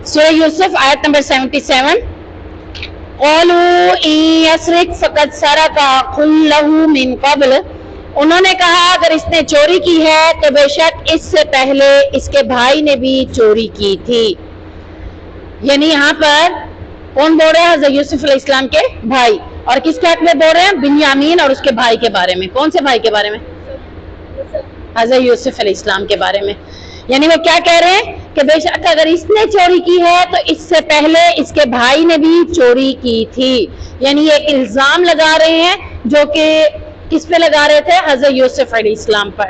سورہ یوسف آیت نمبر 77. قَالُوا إِن يَسْرِقْ فَقَدْ سَرَقَ أَخٌ لَهُ مِن قَبْلُ. انہوں نے کہا اگر اس نے چوری کی ہے تو بے شک اس سے پہلے اس کے بھائی نے بھی چوری کی تھی. یعنی یہاں پر کون بول رہے ہیں؟ حضرت یوسف علیہ السلام کے بھائی. اور کس کے حق میں بول رہے ہیں؟ بنیامین اور اس کے بھائی کے بارے میں. کون سے بھائی کے بارے میں؟ حضرت یوسف علیہ السلام کے بارے میں. یعنی وہ کیا کہہ رہے ہیں کہ بے شک اگر اس نے چوری کی ہے تو اس سے پہلے اس کے بھائی نے بھی چوری کی تھی. یعنی یہ ایک الزام لگا رہے ہیں جو کہ کس پہ لگا رہے تھے؟ حضرت یوسف علیہ السلام پر.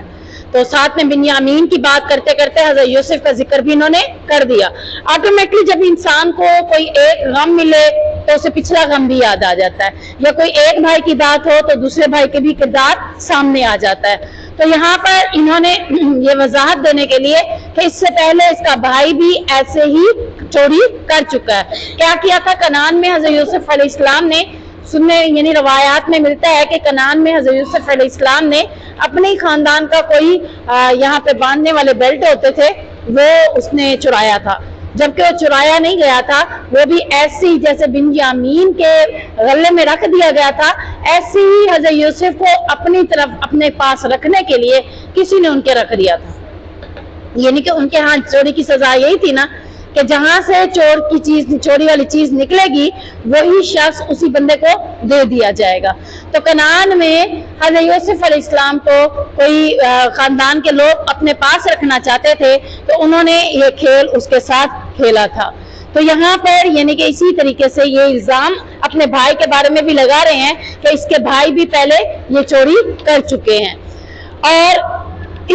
تو ساتھ میں بنیامین کی بات کرتے کرتے حضرت یوسف کا ذکر بھی انہوں نے کر دیا. آٹومیٹلی جب انسان کو کوئی ایک غم ملے تو اسے پچھلا غم بھی یاد آ جاتا ہے, یا کوئی ایک بھائی کی بات ہو تو دوسرے بھائی کے بھی کردار سامنے آ جاتا ہے. تو یہاں پر انہوں نے یہ وضاحت دینے کے لیے کہ اس سے پہلے اس کا بھائی بھی ایسے ہی چوری کر چکا ہے. کیا کیا تھا کنعان میں؟ حضرت یوسف علیہ السلام نے سننے یعنی روایات میں ملتا ہے کہ کنعان میں حضرت یوسف علیہ السلام نے اپنے ہی خاندان کا کوئی یہاں پہ باندھنے والے بیلٹ ہوتے تھے وہ اس نے چرایا تھا. جبکہ وہ چرایا نہیں گیا تھا, وہ بھی ایسی جیسے بنیامین کے غلے میں رکھ دیا گیا تھا, ایسی ہی حضرت یوسف کو اپنی طرف اپنے پاس رکھنے کے لیے کسی نے ان کے رکھ دیا تھا. یعنی کہ ان کے ہاں چوری کی سزا یہی تھی نا کہ جہاں سے چوری والی چیز نکلے گی وہی شخص اسی بندے کو دے دیا جائے گا. تو کنعان میں حضرت یوسف علیہ السلام کو کوئی خاندان کے لوگ اپنے پاس رکھنا چاہتے تھے تو انہوں نے یہ کھیل اس کے ساتھ کھیلا تھا. تو یہاں پر یعنی کہ اسی طریقے سے یہ الزام اپنے بھائی کے بارے میں بھی لگا رہے ہیں کہ اس کے بھائی بھی پہلے یہ چوری کر چکے ہیں. اور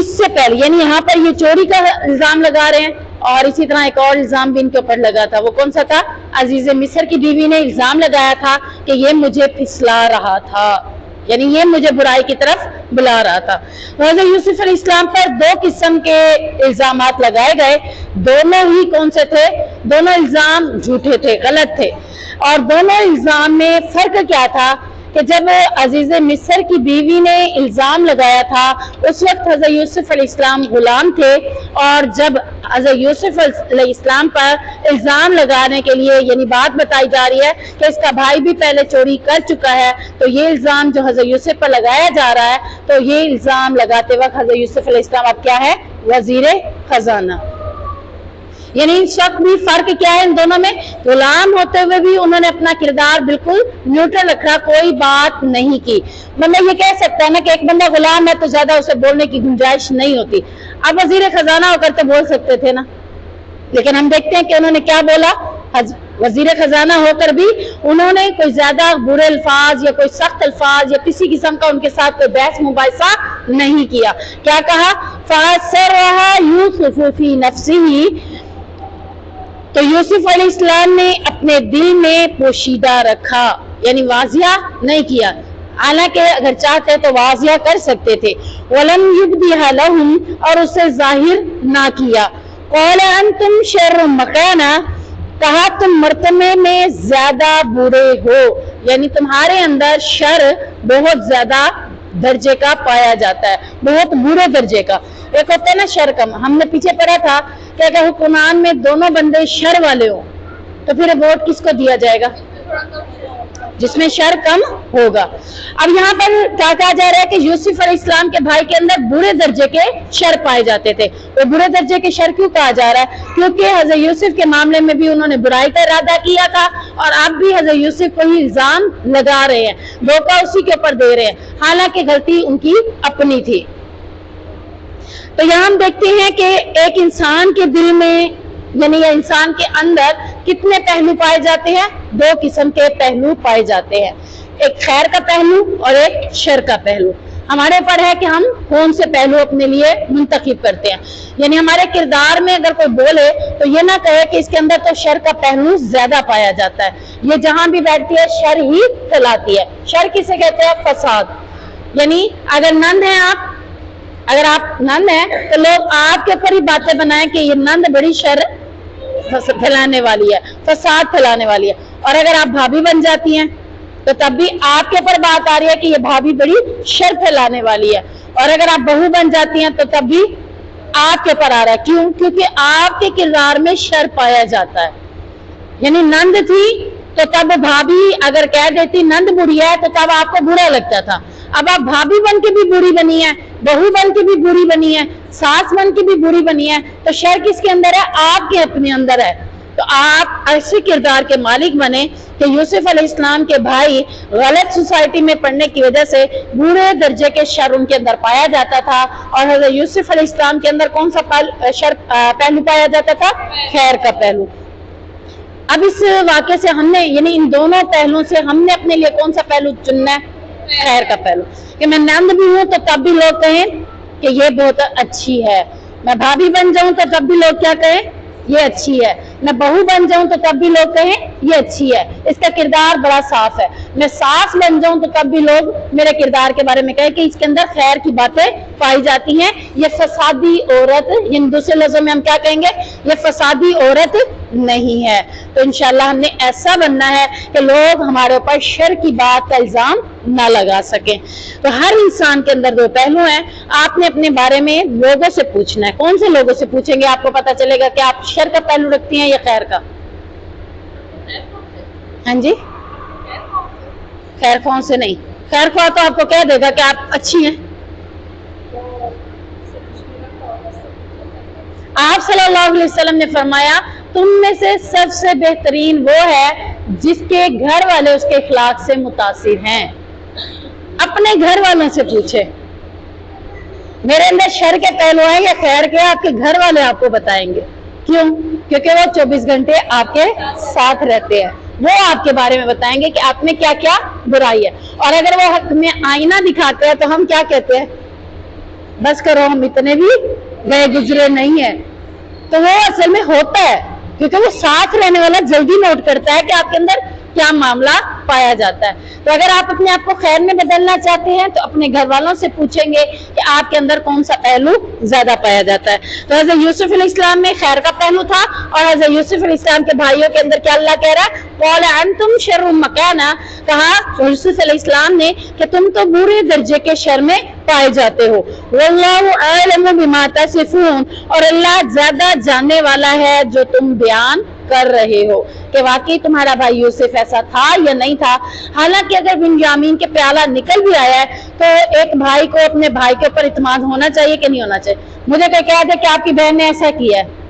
اس سے پہلے یعنی یہاں پر یہ چوری کا الزام لگا رہے ہیں, اور اسی طرح ایک اور الزام بھی ان کے اوپر لگا تھا. وہ کون سا تھا؟ عزیز مصر کی بیوی نے الزام لگایا تھا کہ یہ مجھے پھسلا رہا تھا, یعنی یہ مجھے برائی کی طرف بلا رہا تھا. حضرت یوسف علیہ السلام پر دو قسم کے الزامات لگائے گئے, دونوں ہی کون سے تھے؟ دونوں الزام جھوٹے تھے, غلط تھے. اور دونوں الزام میں فرق کیا تھا کہ جب عزیز مصر کی بیوی نے الزام لگایا تھا اس وقت حضرت یوسف علیہ السلام غلام تھے, اور جب حضرت یوسف علیہ السلام پر الزام لگانے کے لیے یعنی بات بتائی جا رہی ہے کہ اس کا بھائی بھی پہلے چوری کر چکا ہے, تو یہ الزام جو حضرت یوسف پر لگایا جا رہا ہے تو یہ الزام لگاتے وقت حضرت یوسف علیہ السلام اب کیا ہے؟ وزیر خزانہ. یعنی اس وقت بھی فرق کیا ہے ان دونوں میں؟ غلام ہوتے ہوئے بھی انہوں نے اپنا کردار بالکل نیوٹرل رکھا, کوئی بات نہیں کی. بندہ یہ کہہ سکتا ہے نا کہ ایک بندہ غلام ہے تو زیادہ اسے بولنے کی گنجائش نہیں ہوتی. اب وزیر خزانہ ہو کر تو بول سکتے تھے نا, لیکن ہم دیکھتے ہیں کہ انہوں نے کیا بولا. وزیر خزانہ ہو کر بھی انہوں نے کوئی زیادہ برے الفاظ یا کوئی سخت الفاظ یا کسی قسم کا ان کے ساتھ کوئی بحث مباحثہ نہیں کیا. کیا کہا؟ فَأَسَرَّهَا يُوسُفُ فِي نَفْسِهِ, تو یوسف علیہ السلام نے اپنے دل میں پوشیدہ رکھا, یعنی واضح نہیں کیا, حالانکہ اگر چاہتے تو واضح کر سکتے تھے. وَلَمْ يُبْدِهَا لَهُمْ, اور اسے ظاہر نہ کیا. قَالَ أَنْتُمْ شَرٌّ مَكَانًا, کہا تم مرتبے میں زیادہ برے ہو, یعنی تمہارے اندر شر بہت زیادہ درجے کا پایا جاتا ہے, بہت برے درجے کا. ایک ہوتا ہے نا شر کم, ہم نے پیچھے پڑھا تھا کہ اگر حکمران میں دونوں بندے شر والے ہوں تو پھر ووٹ کس کو دیا جائے گا؟ جس میں شر کم ہوگا. اب یہاں پر کیا کہا جا رہا ہے کہ یوسف علیہ السلام کے بھائی کے اندر برے درجے کے شر پائے جاتے تھے. وہ برے درجے کے شر کیوں کہا جا رہا ہے؟ کیونکہ حضرت یوسف کے معاملے میں بھی انہوں نے برائی کا ارادہ کیا تھا, اور اب بھی حضرت یوسف کو ہی الزام لگا رہے ہیں, دھوکہ اسی کے اوپر دے رہے ہیں, حالانکہ غلطی ان کی اپنی تھی. تو یہاں ہم دیکھتے ہیں کہ ایک انسان کے دل میں یعنی انسان کے اندر کتنے پہلو پائے جاتے ہیں؟ دو قسم کے پہلو پائے جاتے ہیں, ایک خیر کا پہلو اور ایک شر کا پہلو. ہمارے اوپر ہے کہ ہم کون سے پہلو اپنے لیے منتخب کرتے ہیں. یعنی ہمارے کردار میں اگر کوئی بولے تو یہ نہ کہے کہ اس کے اندر تو شر کا پہلو زیادہ پایا جاتا ہے, یہ جہاں بھی بیٹھتی ہے شر ہی پھیلاتی ہے. شر کسے کہتے ہیں؟ فساد. یعنی اگر نند ہیں اگر آپ نند ہیں تو لوگ آپ کے اوپر ہی باتیں بنائیں کہ یہ نند بڑی شر پھیلانے والی ہے, فساد پھیلانے والی ہے. اور اگر آپ بھابھی بن جاتی ہیں تو تب بھی آپ کے اوپر بات آ رہی ہے کہ یہ بھابھی بڑی شر پھیلانے والی ہے. اور اگر آپ بہو بن جاتی ہیں تو تب بھی آپ کے اوپر آ رہا ہے. کیوں؟ کیونکہ آپ کے کردار میں شر پایا جاتا ہے. یعنی نند تھی تو تب بھابھی اگر کہہ دیتی نند بری ہے تو تب آپ کو برا لگتا تھا. اب آپ بھابھی بن کے بھی بری بنی ہے, بہو بن کے بھی بری بنی ہے, ساس بن کے بھی بری بنی ہے, تو شر کس کے اندر ہے؟ آپ کے اپنے اندر ہے. تو آپ ایسے کردار کے مالک بنے کہ یوسف علیہ السلام کے بھائی غلط سوسائٹی میں پڑھنے کی وجہ سے برے درجے کے شر ان کے اندر پایا جاتا تھا, اور حضرت یوسف علیہ السلام کے اندر کون سا شر پہلو پایا جاتا تھا؟ خیر کا پہلو. اب اس واقعے سے ہم نے یعنی ان دونوں پہلوؤں سے ہم نے اپنے لیے کون سا پہلو چننا ہے؟ خیر کا پہلو. کہ میں نند بھی ہوں تو تب بھی لوگ کہیں کہ یہ بہت اچھی ہے, میں بھابھی بن جاؤں تو تب بھی لوگ کیا کہیں؟ یہ اچھی ہے. میں بہو بن جاؤں تو تب بھی لوگ کہیں یہ اچھی ہے, اس کا کردار بڑا صاف ہے. میں ساس بن جاؤں تو تب بھی لوگ میرے کردار کے بارے میں کہیں کہ اس کے اندر خیر کی باتیں پائی جاتی ہیں. یہ فسادی عورت, یعنی دوسرے لفظوں میں ہم کیا کہیں گے؟ یہ فسادی عورت نہیں ہے. تو انشاءاللہ ہم نے ایسا بننا ہے کہ لوگ ہمارے اوپر شر کی بات کا الزام نہ لگا سکیں. تو ہر انسان کے اندر دو پہلو ہیں. آپ نے اپنے بارے میں لوگوں سے پوچھنا ہے. کون سے لوگوں سے پوچھیں گے؟ آپ کو پتا چلے گا کہ آپ شر کا پہلو رکھتی ہیں یا خیر کا. ہاں جی, خیر خواہ سے نہیں. خیر خواہ تو آپ کو کہہ دے گا کہ آپ اچھی ہیں. آپ صلی اللہ علیہ وسلم نے فرمایا تم میں سے سب سے بہترین وہ ہے جس کے گھر والے اس کے اخلاق سے متاثر ہیں. اپنے گھر والوں سے پوچھے میرے اندر شر کے پہلو ہیں یا خیر کے, آپ کے گھر والے آپ کو بتائیں گے. کیوں؟ کیونکہ وہ 24 گھنٹے آپ کے ساتھ رہتے ہیں. وہ آپ کے بارے میں بتائیں گے کہ آپ میں کیا کیا برائی ہے. اور اگر وہ حق میں آئینہ دکھاتے ہیں تو ہم کیا کہتے ہیں؟ بس کرو, ہم اتنے بھی گئے گزرے نہیں ہیں. تو وہ اصل میں ہوتا ہے کیونکہ وہ ساتھ رہنے والا جلدی نوٹ کرتا ہے کہ آپ کے اندر کیا معاملہ پایا جاتا ہے. تو اگر آپ اپنے آپ کو خیر میں بدلنا چاہتے ہیں تو اپنے گھر والوں سے پوچھیں گے کہ آپ کے اندر کون سا پہلو زیادہ پایا جاتا ہے. تو حضرت یوسف علیہ السلام میں خیر کا پہلو تھا, اور حضرت یوسف علیہ السلام کے بھائیوں کے اندر کیا اللہ کہہ رہا ہے؟ قال انتم شر مکانا, کہا یوسف علیہ السلام نے کہ تم تو برے درجے کے شر میں پائے جاتے ہو. واللہ اعلم بما تصفون, اور اللہ زیادہ جاننے والا ہے جو تم بیان کر رہے ہو کہ واقعی تمہارا بھائی یوسف ایسا تھا یا نہیں تھا. حالانکہ اگر بنیامین کے پیالہ نکل بھی آیا ہے تو ایک بھائی کو اپنے بھائی کے اوپر اعتماد ہونا چاہیے کہ نہیں ہونا چاہیے؟ مجھے کوئی کہہ دے کہ آپ کی بہن نے ایسا کیا ہے,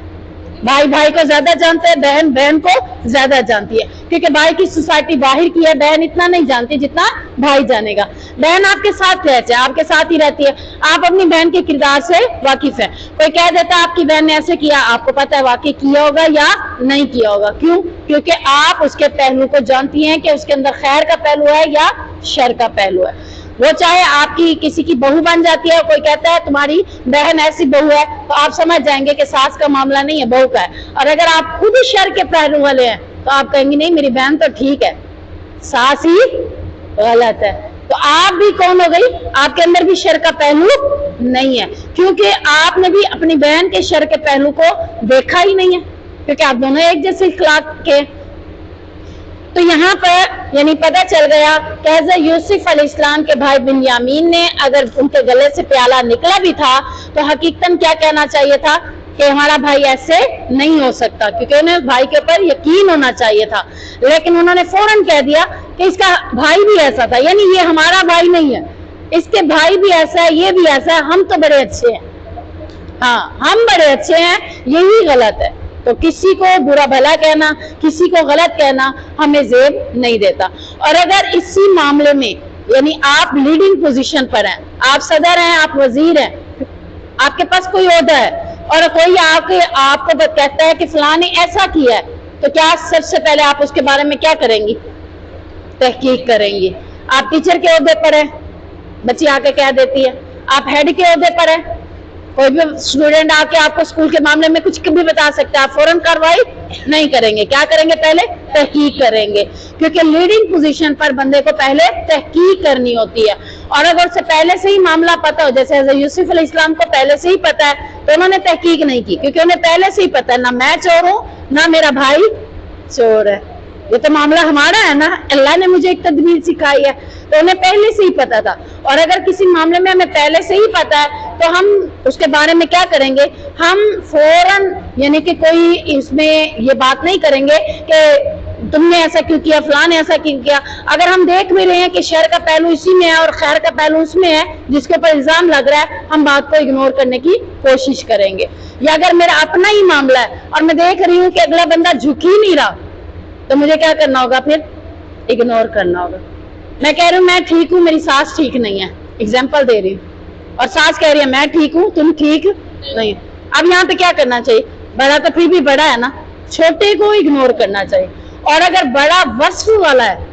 بھائی بھائی کو زیادہ جانتا ہے, بہن بہن کو زیادہ جانتی ہے, کیونکہ بھائی کی سوسائٹی باہر کی ہے, بہن اتنا نہیں جانتی جتنا بھائی جانے گا. بہن آپ کے ساتھ رہتے ہیں, آپ کے ساتھ ہی رہتی ہے, آپ اپنی بہن کے کردار سے واقف ہیں. کوئی کہہ دیتا ہے آپ کی بہن نے ایسے کیا, آپ کو پتا ہے واقعی کیا ہوگا یا نہیں کیا ہوگا. کیوں؟ کیونکہ آپ اس کے پہلو کو جانتی ہیں کہ اس کے اندر خیر کا پہلو ہے یا شر کا پہلو ہے. وہ چاہے آپ کی کسی کی بہو بن جاتی ہے, کوئی کہتا ہے تمہاری بہن ایسی بہو ہے, تو آپ سمجھ جائیں گے کہ ساس کا معاملہ نہیں ہے, بہو کا ہے. اور اگر آپ خود ہی شر کے پہلو والے ہیں تو آپ کہیں گے نہیں میری بہن تو ٹھیک ہے, ساس ہی غلط ہے. تو آپ بھی کون ہو گئی؟ آپ کے اندر بھی شر کا پہلو نہیں ہے, کیونکہ آپ نے بھی اپنی بہن کے شر کے پہلو کو دیکھا ہی نہیں ہے, کیونکہ آپ دونوں ایک جیسے اخلاق کے. تو یہاں پر یعنی پتہ چل گیا کہ حضرت یوسف علیہ السلام کے بھائی بنیامین نے اگر ان کے گلے سے پیالہ نکلا بھی تھا تو حقیقتاً کیا کہنا چاہیے تھا کہ ہمارا بھائی ایسے نہیں ہو سکتا, کیونکہ انہیں بھائی کے اوپر یقین ہونا چاہیے تھا. لیکن انہوں نے فوراً کہہ دیا کہ اس کا بھائی بھی ایسا تھا, یعنی یہ ہمارا بھائی نہیں ہے, اس کے بھائی بھی ایسا ہے, یہ بھی ایسا ہے, ہم تو بڑے اچھے ہیں. ہاں ہم بڑے اچھے ہیں, یہی غلط ہے. تو کسی کو برا بھلا کہنا, کسی کو غلط کہنا ہمیں زیب نہیں دیتا. اور اگر اسی معاملے میں یعنی آپ لیڈنگ پوزیشن پر ہیں, آپ صدر ہیں, آپ وزیر ہیں, آپ کے پاس کوئی عہدہ ہے, اور کوئی آپ کو کہتا ہے کہ فلاں نے ایسا کیا ہے, تو کیا سب سے پہلے آپ اس کے بارے میں کیا کریں گی؟ تحقیق کریں گی. آپ ٹیچر کے عہدے پر ہیں, بچی آ کے کہہ دیتی ہے. آپ ہیڈ کے عہدے پر ہیں, کوئی بھی اسٹوڈنٹ آ کے آپ کو اسکول کے معاملے میں کچھ بھی بتا سکتا ہے, آپ فوراً کاروائی نہیں کریں گے. کیا کریں گے؟ پہلے تحقیق کریں گے, کیونکہ لیڈنگ پوزیشن پر بندے کو پہلے تحقیق کرنی ہوتی ہے. اور اگر اسے پہلے سے ہی معاملہ پتا ہو, جیسے حضرت یوسف علیہ السلام کو پہلے سے ہی پتا ہے, تو انہوں نے تحقیق نہیں کی, کیونکہ انہیں پہلے سے ہی پتا ہے نہ میں چور ہوں نہ میرا بھائی چور ہے, یہ تو معاملہ ہمارا ہے نا, اللہ نے مجھے ایک تدبیر سکھائی ہے, تو انہیں پہلے سے ہی پتا تھا. اور اگر کسی معاملے میں ہمیں پہلے سے ہی پتا ہے تو ہم اس کے بارے میں کیا کریں گے؟ ہم فوراً یعنی کہ کوئی اس میں یہ بات نہیں کریں گے کہ تم نے ایسا کیوں کیا، فلاں نے ایسا کیوں کیا. اگر ہم دیکھ بھی رہے ہیں کہ شر کا پہلو اسی میں ہے اور خیر کا پہلو اس میں ہے جس کے اوپر الزام لگ رہا ہے، ہم بات کو اگنور کرنے کی کوشش کریں گے. یا اگر میرا اپنا ہی معاملہ ہے اور میں دیکھ رہی ہوں کہ اگلا بندہ جھک ہی نہیں رہا، تو مجھے کیا کرنا ہوگا؟ پھر اگنور کرنا ہوگا. میں کہہ رہی ہوں میں ٹھیک ہوں، میری ساس ٹھیک نہیں ہے، اگزامپل دے رہی ہوں، اور ساس کہہ رہی ہے میں ٹھیک ہوں، تم ٹھیک نہیں. اب یہاں پہ کیا کرنا چاہیے؟ بڑا تو پھر بھی بڑا ہے نا، چھوٹے کو اگنور کرنا چاہیے. اور اگر بڑا وصف والا ہے،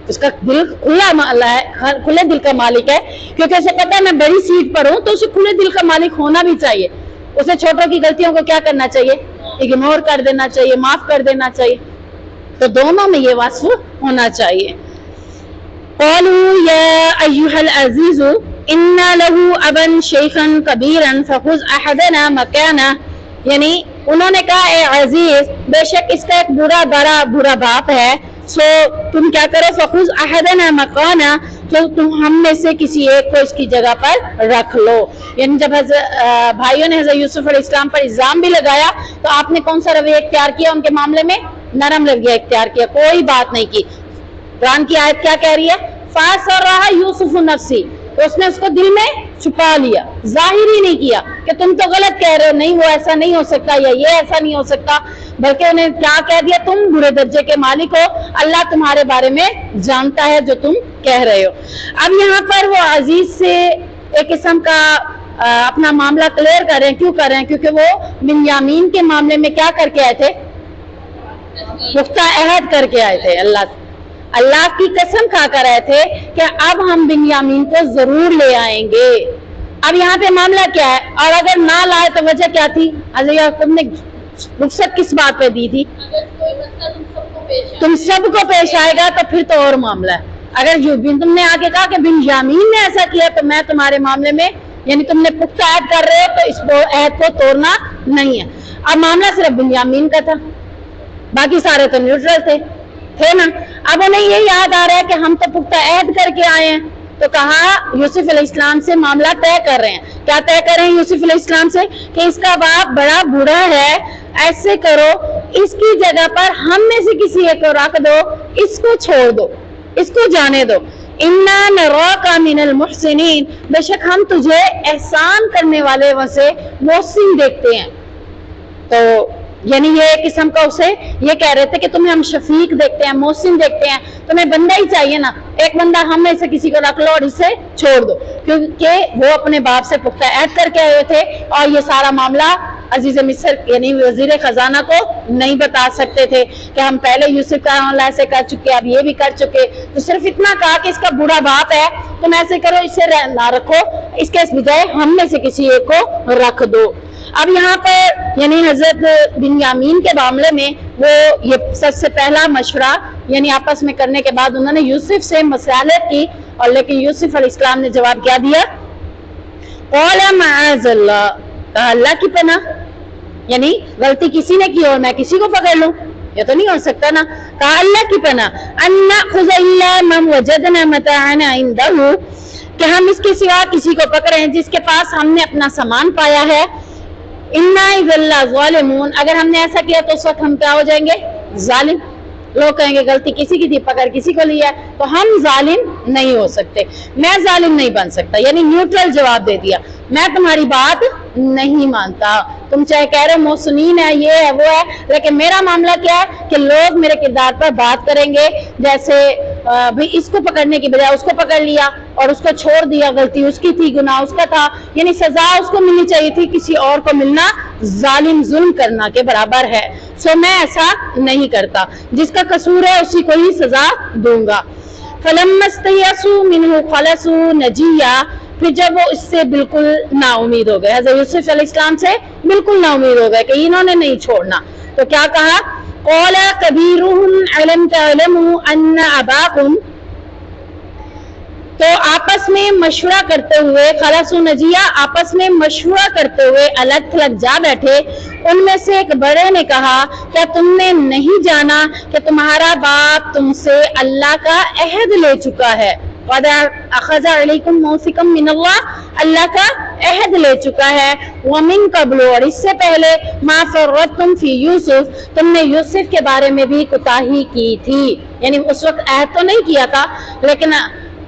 اس کا دل کھلا مالا ہے، کھلے دل کا مالک ہے، کیونکہ اسے پتا ہے میں بڑی سیٹ پر ہوں، تو اسے کھلے دل کا مالک ہونا بھی چاہیے. اسے چھوٹوں کی غلطیوں کو کیا کرنا چاہیے؟ اگنور کر دینا چاہیے، معاف کر دینا چاہیے. تو دونوں میں یہ وصف ہونا چاہیے. قالوا یا ایھا العزیز ان له ابا شیخا کبیرا فخذ احدنا مکانہ، یعنی انہوں نے کہا اے عزیز، بے شک اس کا ایک برا باپ ہے، سو تم کیا کرو؟ فخذ احدنا مکانہ، تو تم ہم میں سے کسی ایک کو اس کی جگہ پر رکھ لو. یعنی جب بھائیوں نے حضرت یوسف علیہ السلام پر الزام بھی لگایا تو آپ نے کون سا رویہ اختیار کیا؟ ان کے معاملے میں نرم رویہ اختیار کیا، کوئی بات نہیں کی. قرآن کی آیت کیا کہہ رہی ہے؟ فَأَسَرَّهَا يُوسُفُ نَفْسِهِ، تو اس نے اس کو دل میں چھپا لیا، ظاہر ہی نہیں کیا کہ تم تو غلط کہہ رہے ہو، نہیں وہ ایسا نہیں ہو سکتا یا یہ ایسا نہیں ہو سکتا، بلکہ انہیں کیا کہہ دیا؟ تم برے درجے کے مالک ہو، اللہ تمہارے بارے میں جانتا ہے جو تم کہہ رہے ہو. اب یہاں پر وہ عزیز سے ایک قسم کا اپنا معاملہ کلیئر کر رہے ہیں. کیوں کر رہے ہیں؟ کیونکہ وہ بنیامین کے معاملے میں کیا کر کے آئے تھے؟ پختہ عہد کر کے آئے تھے، اللہ کی قسم کھا کر آئے تھے کہ اب ہم بنیامین کو ضرور لے آئیں گے. اب یہاں پہ معاملہ کیا ہے؟ اور اگر نہ لائے تو وجہ کیا تھی؟ حضرت یعقوب نے رخصت کس بات پہ دی تھی؟ تم سب کو پیش آئے گا تو پھر تو اور معاملہ ہے. اگر تم نے آگے کہا کہ بنیامین نے ایسا کیا تو میں تمہارے معاملے میں، یعنی تم نے پختہ عہد کر رہے ہو تو اس عہد کو توڑنا نہیں ہے. اب معاملہ صرف بنیامین کا تھا، باقی سارے تو نیوٹرل تھے نا. اب انہیں یہ یاد آ رہا ہے کہ ہم تو پختہ عہد کر کے آئے ہیں، تو کہا یوسف علیہ السلام سے معاملہ طے کر رہے ہیں. کیا طے کر رہے ہیں یوسف علیہ السلام سے؟ کہ اس کا باپ بڑا بوڑھا ہے، ایسے کرو اس کی جگہ پر ہم میں سے کسی ایک کو رکھ دو، اس کو چھوڑ دو، اس کو جانے دو. اِنَّا نَرَاكَ مِنَ الْمُحْسِنِينَ، بے شک ہم تجھے احسان کرنے والے سے محسن دیکھتے ہیں. تو یعنی یہ ایک قسم کا اسے یہ کہہ رہے تھے کہ تمہیں ہم شفیق دیکھتے ہیں، محسن دیکھتے ہیں، تمہیں بندہ ہی چاہیے نا، ایک بندہ ہم میں سے کسی کو رکھ لو اور اسے چھوڑ دو. کیونکہ وہ اپنے باپ سے پختہ عہد کر کے آئے تھے اور یہ سارا معاملہ عزیز مصر یعنی وزیر خزانہ کو نہیں بتا سکتے تھے کہ ہم پہلے یوسف کا معاملہ ایسے کر چکے، اب یہ بھی کر چکے. تو صرف اتنا کہا کہ اس کا بوڑھا باپ ہے، تم ایسے کرو اسے نہ رکھو، اس کے بجائے ہم میں سے کسی ایک کو رکھ دو. اب یہاں پر یعنی حضرت بنیامین کے معاملے میں وہ یہ سب سے پہلا مشورہ یعنی آپس میں کرنے کے بعد انہوں نے یوسف سے مصالحت کی، اور لیکن یوسف علیہ السلام نے جواب کیا دیا؟ قال معاذ اللہ، کہا اللہ کی پناہ، یعنی غلطی کسی نے کی اور میں کسی کو پکڑ لوں، یہ تو نہیں ہو سکتا نا. کہا اللہ کی پناہ ان ناخذ الا من وجدنا متاعنا عنده، کہ ہم اس کے سوا کسی کو پکڑیں جس کے پاس ہم نے اپنا سامان پایا ہے. اِنَّا إِذًا لَظَالِمُونَ، اگر ہم نے ایسا کیا تو اس وقت ہم کیا ہو جائیں گے؟ ظالم. لوگ کہیں گے غلطی کسی کی تھی، پکڑ کسی کو لیا، تو ہم ظالم نہیں ہو سکتے، میں ظالم نہیں بن سکتا. یعنی نیوٹرل جواب دے دیا، میں تمہاری بات نہیں مانتا. تم چاہے کہہ رہے محسنین ہے، یہ ہے وہ ہے، لیکن میرا معاملہ کیا ہے کہ لوگ میرے کردار پر بات کریں گے جیسے بھئی اس کو پکڑنے کی بجائے اس کو پکڑ لیا اور اس کو چھوڑ دیا، غلطی اس کی تھی، گناہ اس کا تھا، یعنی سزا اس کو ملنی چاہیے تھی، کسی اور کو ملنا ظالم ظلم کرنا کے برابر ہے. سو میں ایسا نہیں کرتا، جس کا قصور ہے اسی کو ہی سزا دوں گا. فَلَمَّا اسْتَيْأَسُوا مِنْهُ خَلَصُوا نَجِيًّا، پھر جب وہ اس سے بالکل نا امید ہو گئے، حضرت یوسف علیہ السلام سے بالکل نا امید ہو گئے کہ انہوں نے نہیں چھوڑنا، تو کیا کہا؟ قَالَ كَبِيرُهُمْ أَلَمْ تَعْلَمُوا أَنَّ أَبَاكُمْ، تو آپس میں مشورہ کرتے ہوئے خلصوا نجیہ، آپس میں مشورہ کرتے ہوئے الگ تھلگ جا بیٹھے. ان میں سے ایک بڑے نے کہا کیا تم نے نہیں جانا کہ تمہارا باپ تم سے اللہ کا عہد لے چکا ہے؟ قد اخذ علیکم موثقا من اللہ، اللہ کا عہد لے چکا ہے، ومن قبل، اور اس سے پہلے، ما فرطتم فی یوسف، تم نے یوسف کے بارے میں بھی کوتاہی کی تھی، یعنی اس وقت عہد تو نہیں کیا تھا، لیکن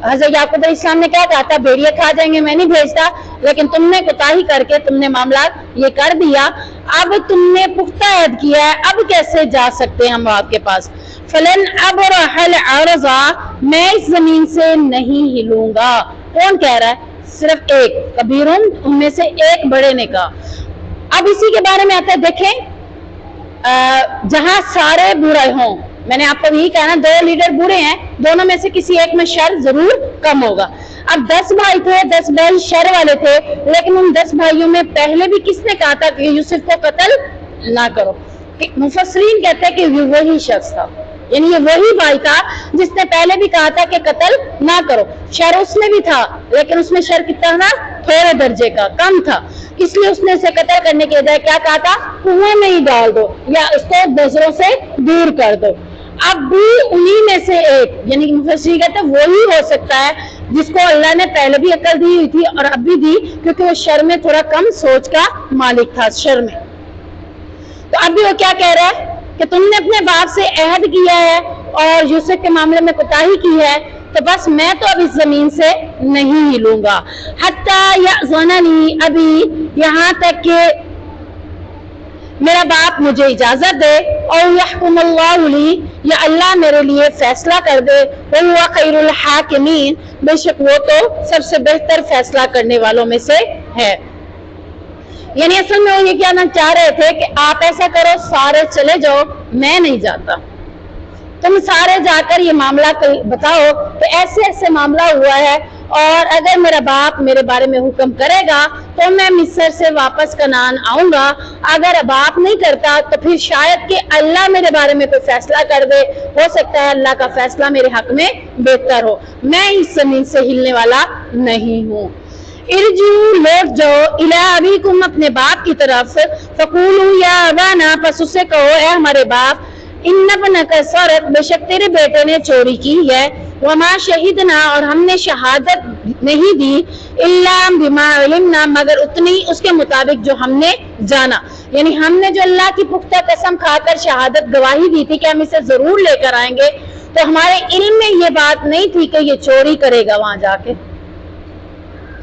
حضرت یعقوب علیہ السلام نے کیا کہا تھا، بھیڑیے کھا جائیں گے میں نہیں بھیجتا، لیکن تم نے کوتاہی کر کے تم نے معاملات یہ کر دیا، اب تم نے پختہ عہد کیا ہے، اب کیسے جا سکتے ہیں ہم آپ کے پاس؟ فلن ابرح الارض، میں اس زمین سے نہیں ہلوں گا۔ کون کہہ رہا ہے؟ صرف ایک، کبیرون، ان میں سے ایک بڑے نے کہا۔ اب اسی کے بارے میں آتا ہے، دیکھیں جہاں سارے برے ہوں، میں نے آپ کو یہی کہا نا، دو لیڈر برے ہیں، دونوں میں سے کسی ایک میں شر ضرور کم ہوگا۔ اب 10 بھائی تھے، 10 بھائی شر والے تھے، لیکن ان 10 بھائیوں میں پہلے بھی کس نے کہا تھا کہ یوسف کو قتل نہ کرو؟ مفسرین کہتے ہیں کہ یہ وہی شخص تھا، یعنی یہ وہی بھائی تھا جس نے پہلے بھی کہا تھا کہ قتل نہ کرو۔ شر اس میں بھی تھا، لیکن اس میں شر کتنا تھا؟ تھوڑے درجے کا، کم تھا، اس لیے اس نے اسے قتل کرنے کے بجائے کیا کہا تھا؟ کنویں میں ہی ڈال دو یا اس کو نظروں سے دور کر دو۔ اب بھی انہی میں سے ایک، یعنی مفسرین کہتے ہیں وہی ہو سکتا ہے جس کو اللہ نے پہلے بھی عقل دی ہوئی تھی اور اب بھی دی، کیونکہ وہ شر میں تھوڑا کم سوچ کا مالک تھا، شر میں۔ تو اب بھی وہ کیا کہہ رہا ہے کہ تم نے اپنے باپ سے عہد کیا ہے اور یوسف کے معاملے میں کوتاہی کی ہے، تو بس میں تو اب اس زمین سے نہیں ہلوں گا، حتی یأذن لی ابی، یہاں تک کہ میرا باپ مجھے اجازت دے، اور یحکم اللہ لی، یا اللہ میرے لیے فیصلہ کر دے، وہو خیر الحاکمین، بے شک وہ تو سب سے بہتر فیصلہ کرنے والوں میں سے ہے۔ یعنی اصل میں وہ یہ کہنا چاہ رہے تھے کہ آپ ایسا کرو، سارے چلے جاؤ، میں نہیں جاتا، تم سارے جا کر یہ معاملہ بتاؤ تو ایسے ایسے معاملہ ہوا ہے، اور اگر میرا باپ میرے بارے میں حکم کرے گا تو میں مصر سے واپس کنعان آؤں گا، اگر باپ نہیں کرتا تو پھر شاید کہ اللہ میرے بارے میں کوئی فیصلہ کر دے، ہو سکتا ہے اللہ کا فیصلہ میرے حق میں بہتر ہو، میں اس زمین سے ہلنے والا نہیں ہوں۔ ارجعوا، لوٹ جاؤ، الی ابیکم، اپنے باپ کی طرف، فقولوا یا ابانا، پس اسے کہو اے ہمارے باپ، ان ابنک سرق، بے شک تیرے بیٹے نے چوری کی ہے، وما شہدنا، اور ہم نے شہادت نہیں دی، الا بما علمنا، مگر اتنی اس کے مطابق جو ہم نے جانا، یعنی ہم نے جو اللہ کی پختہ قسم کھا کر شہادت گواہی دی تھی کہ ہم اسے ضرور لے کر آئیں گے، تو ہمارے علم میں یہ بات نہیں تھی کہ یہ چوری کرے گا وہاں جا کے،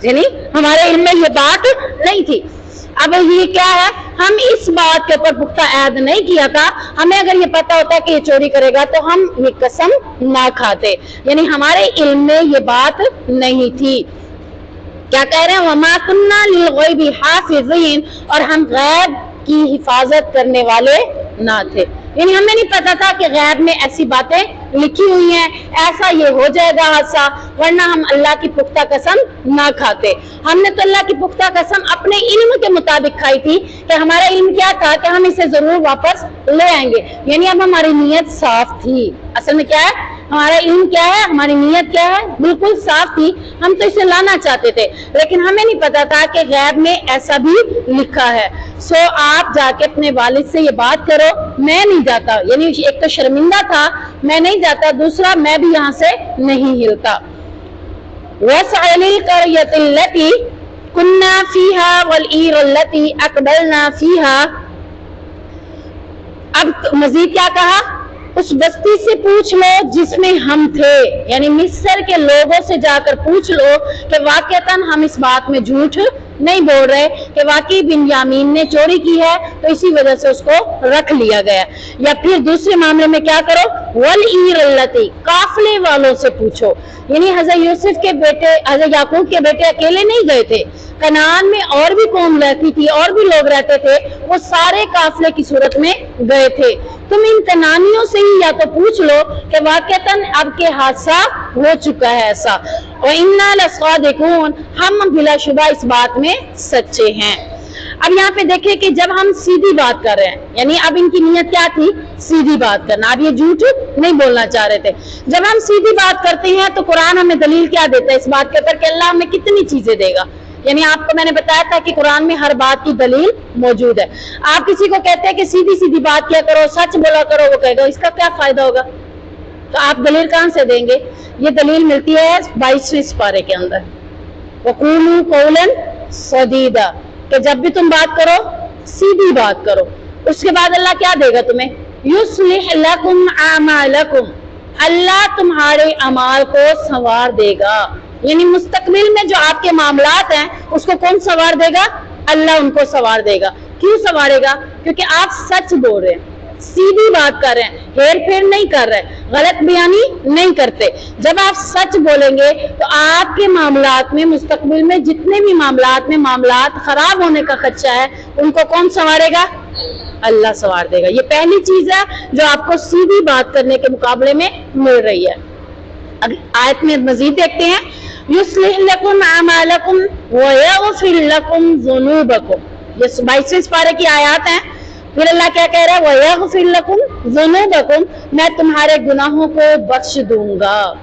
یعنی ہمارے علم میں یہ بات نہیں تھی۔ اب یہ کیا ہے، ہم اس بات کے اوپر پختہ عہد نہیں کیا تھا، ہمیں اگر یہ پتا ہوتا کہ یہ چوری کرے گا تو ہم یہ قسم نہ کھاتے، یعنی ہمارے علم میں یہ بات نہیں تھی۔ کیا کہہ رہے ہیں؟ وما كنا للغیب حافظین، اور ہم غیب کی حفاظت کرنے والے نہ تھے، یعنی ہمیں نہیں پتا تھا کہ غیب میں ایسی باتیں لکھی ہوئی ہیں، ایسا یہ ہو جائے گا حادثہ، ورنہ ہم اللہ کی پختہ قسم نہ کھاتے۔ ہم نے تو اللہ کی پختہ قسم اپنے علم کے مطابق کھائی تھی کہ ہمارا علم کیا تھا کہ ہم اسے ضرور واپس لے آئیں گے، یعنی اب ہماری نیت صاف تھی۔ اصل میں کیا ہے، ہمارا علم کیا ہے، ہماری نیت کیا ہے، بالکل صاف تھی، ہم تو اسے لانا چاہتے تھے، لیکن ہمیں نہیں پتا تھا کہ غیب میں ایسا بھی لکھا ہے۔ سو آپ جا کے اپنے والد سے یہ بات کرو، میں نہیں جاتا، یعنی ایک تو شرمندہ تھا، میں نہیں جاتا، دوسرا میں بھی یہاں سے نہیں ہلتا۔ وَاسْعَ لِلْقَرْيَةِ الَّتِي كُنَّا فِيهَا وَالْعِيرِ الَّتِي أَقْبَلْنَا فِيهَا، اب مزید کیا کہا، اس بستی سے پوچھ لو جس میں ہم تھے، یعنی مصر کے لوگوں سے جا کر پوچھ لو کہ واقعتاً ہم اس بات میں جھوٹ نہیں بول رہے کہ واقعی بنیامین نے چوری کی ہے تو اسی وجہ سے اس کو رکھ لیا گیا۔ یا پھر دوسرے معاملے میں کیا کرو، وَالْعِيرِ الَّتِي، قافلے والوں سے پوچھو، یعنی حضرت یوسف کے بیٹے، حضرت یعقوب کے بیٹے اکیلے نہیں گئے تھے، کنعان میں اور بھی قوم رہتی تھی، اور بھی لوگ رہتے تھے، وہ سارے قافلے کی صورت میں گئے تھے۔ تم ان کنعانیوں سے ہی یا تو پوچھ لو کہ واقعتاً اب کے حادثہ ہو چکا ہے ایسا، وَإِنَّا لَصَادِقُونَ، ہم بلا شبہ اس بات میں سچے ہیں۔ اب یہاں پہ دیکھیں کہ جب ہم سیدھی بات کر رہے ہیں، یعنی اب ان کی نیت کیا تھی، سیدھی بات کرنا، اب یہ جھوٹ نہیں بولنا چاہ رہے تھے۔ جب ہم سیدھی بات کرتے ہیں تو قرآن ہمیں دلیل کیا دیتا ہے اس بات کے اوپر کہ اللہ ہمیں کتنی چیزیں دے گا، یعنی آپ کو میں نے بتایا تھا کہ قرآن میں ہر بات کی دلیل موجود ہے۔ آپ کسی کو کہتے ہیں کہ سیدھی سیدھی بات کیا کرو، سچ بولا کرو، وہ کہے گا اس کا کیا فائدہ ہوگا، تو آپ دلیل کہاں سے دیں گے؟ یہ دلیل ملتی ہے 22ویں سپارے کے اندر، وَقُولُوا قَوْلًا سَدِيدًا، کہ جب بھی تم بات کرو سیدھی بات کرو۔ اس کے بعد اللہ کیا دے گا تمہیں؟ یُصْلِحْ لَكُمْ أَعْمَالَكُمْ، اللہ تمہارے اعمال کو سنوار دے گا، یعنی مستقبل میں جو آپ کے معاملات ہیں اس کو کون سنوار دے گا؟ اللہ ان کو سنوار دے گا۔ کیوں سنوارے گا؟ کیونکہ آپ سچ بول رہے ہیں، سیدھی بات کر رہے ہیں، ہیر پھیر نہیں کر رہے، غلط بیانی نہیں کرتے۔ جب آپ سچ بولیں گے تو آپ کے معاملات میں مستقبل میں جتنے بھی معاملات خراب ہونے کا خدشہ ہے ان کو کون سنوارے گا؟ اللہ سنوار دے گا۔ یہ پہلی چیز ہے جو آپ کو سیدھی بات کرنے کے مقابلے میں مل رہی ہے۔ اب آیت میں مزید دیکھتے ہیں، یُصْلِحْ لَكُمْ أَعْمَالَكُمْ وَيَغْفِرْ لَكُمْ ذُنُوبَكُمْ، یہ 22ویں سپارے کی آیات ہیں۔ پھر اللہ کیا کہہ رہا ہے؟ وَيَغْفِرْ لَكُمْ ذُنُوبَكُمْ، میں تمہارے گناہوں کو بخش دوں گا۔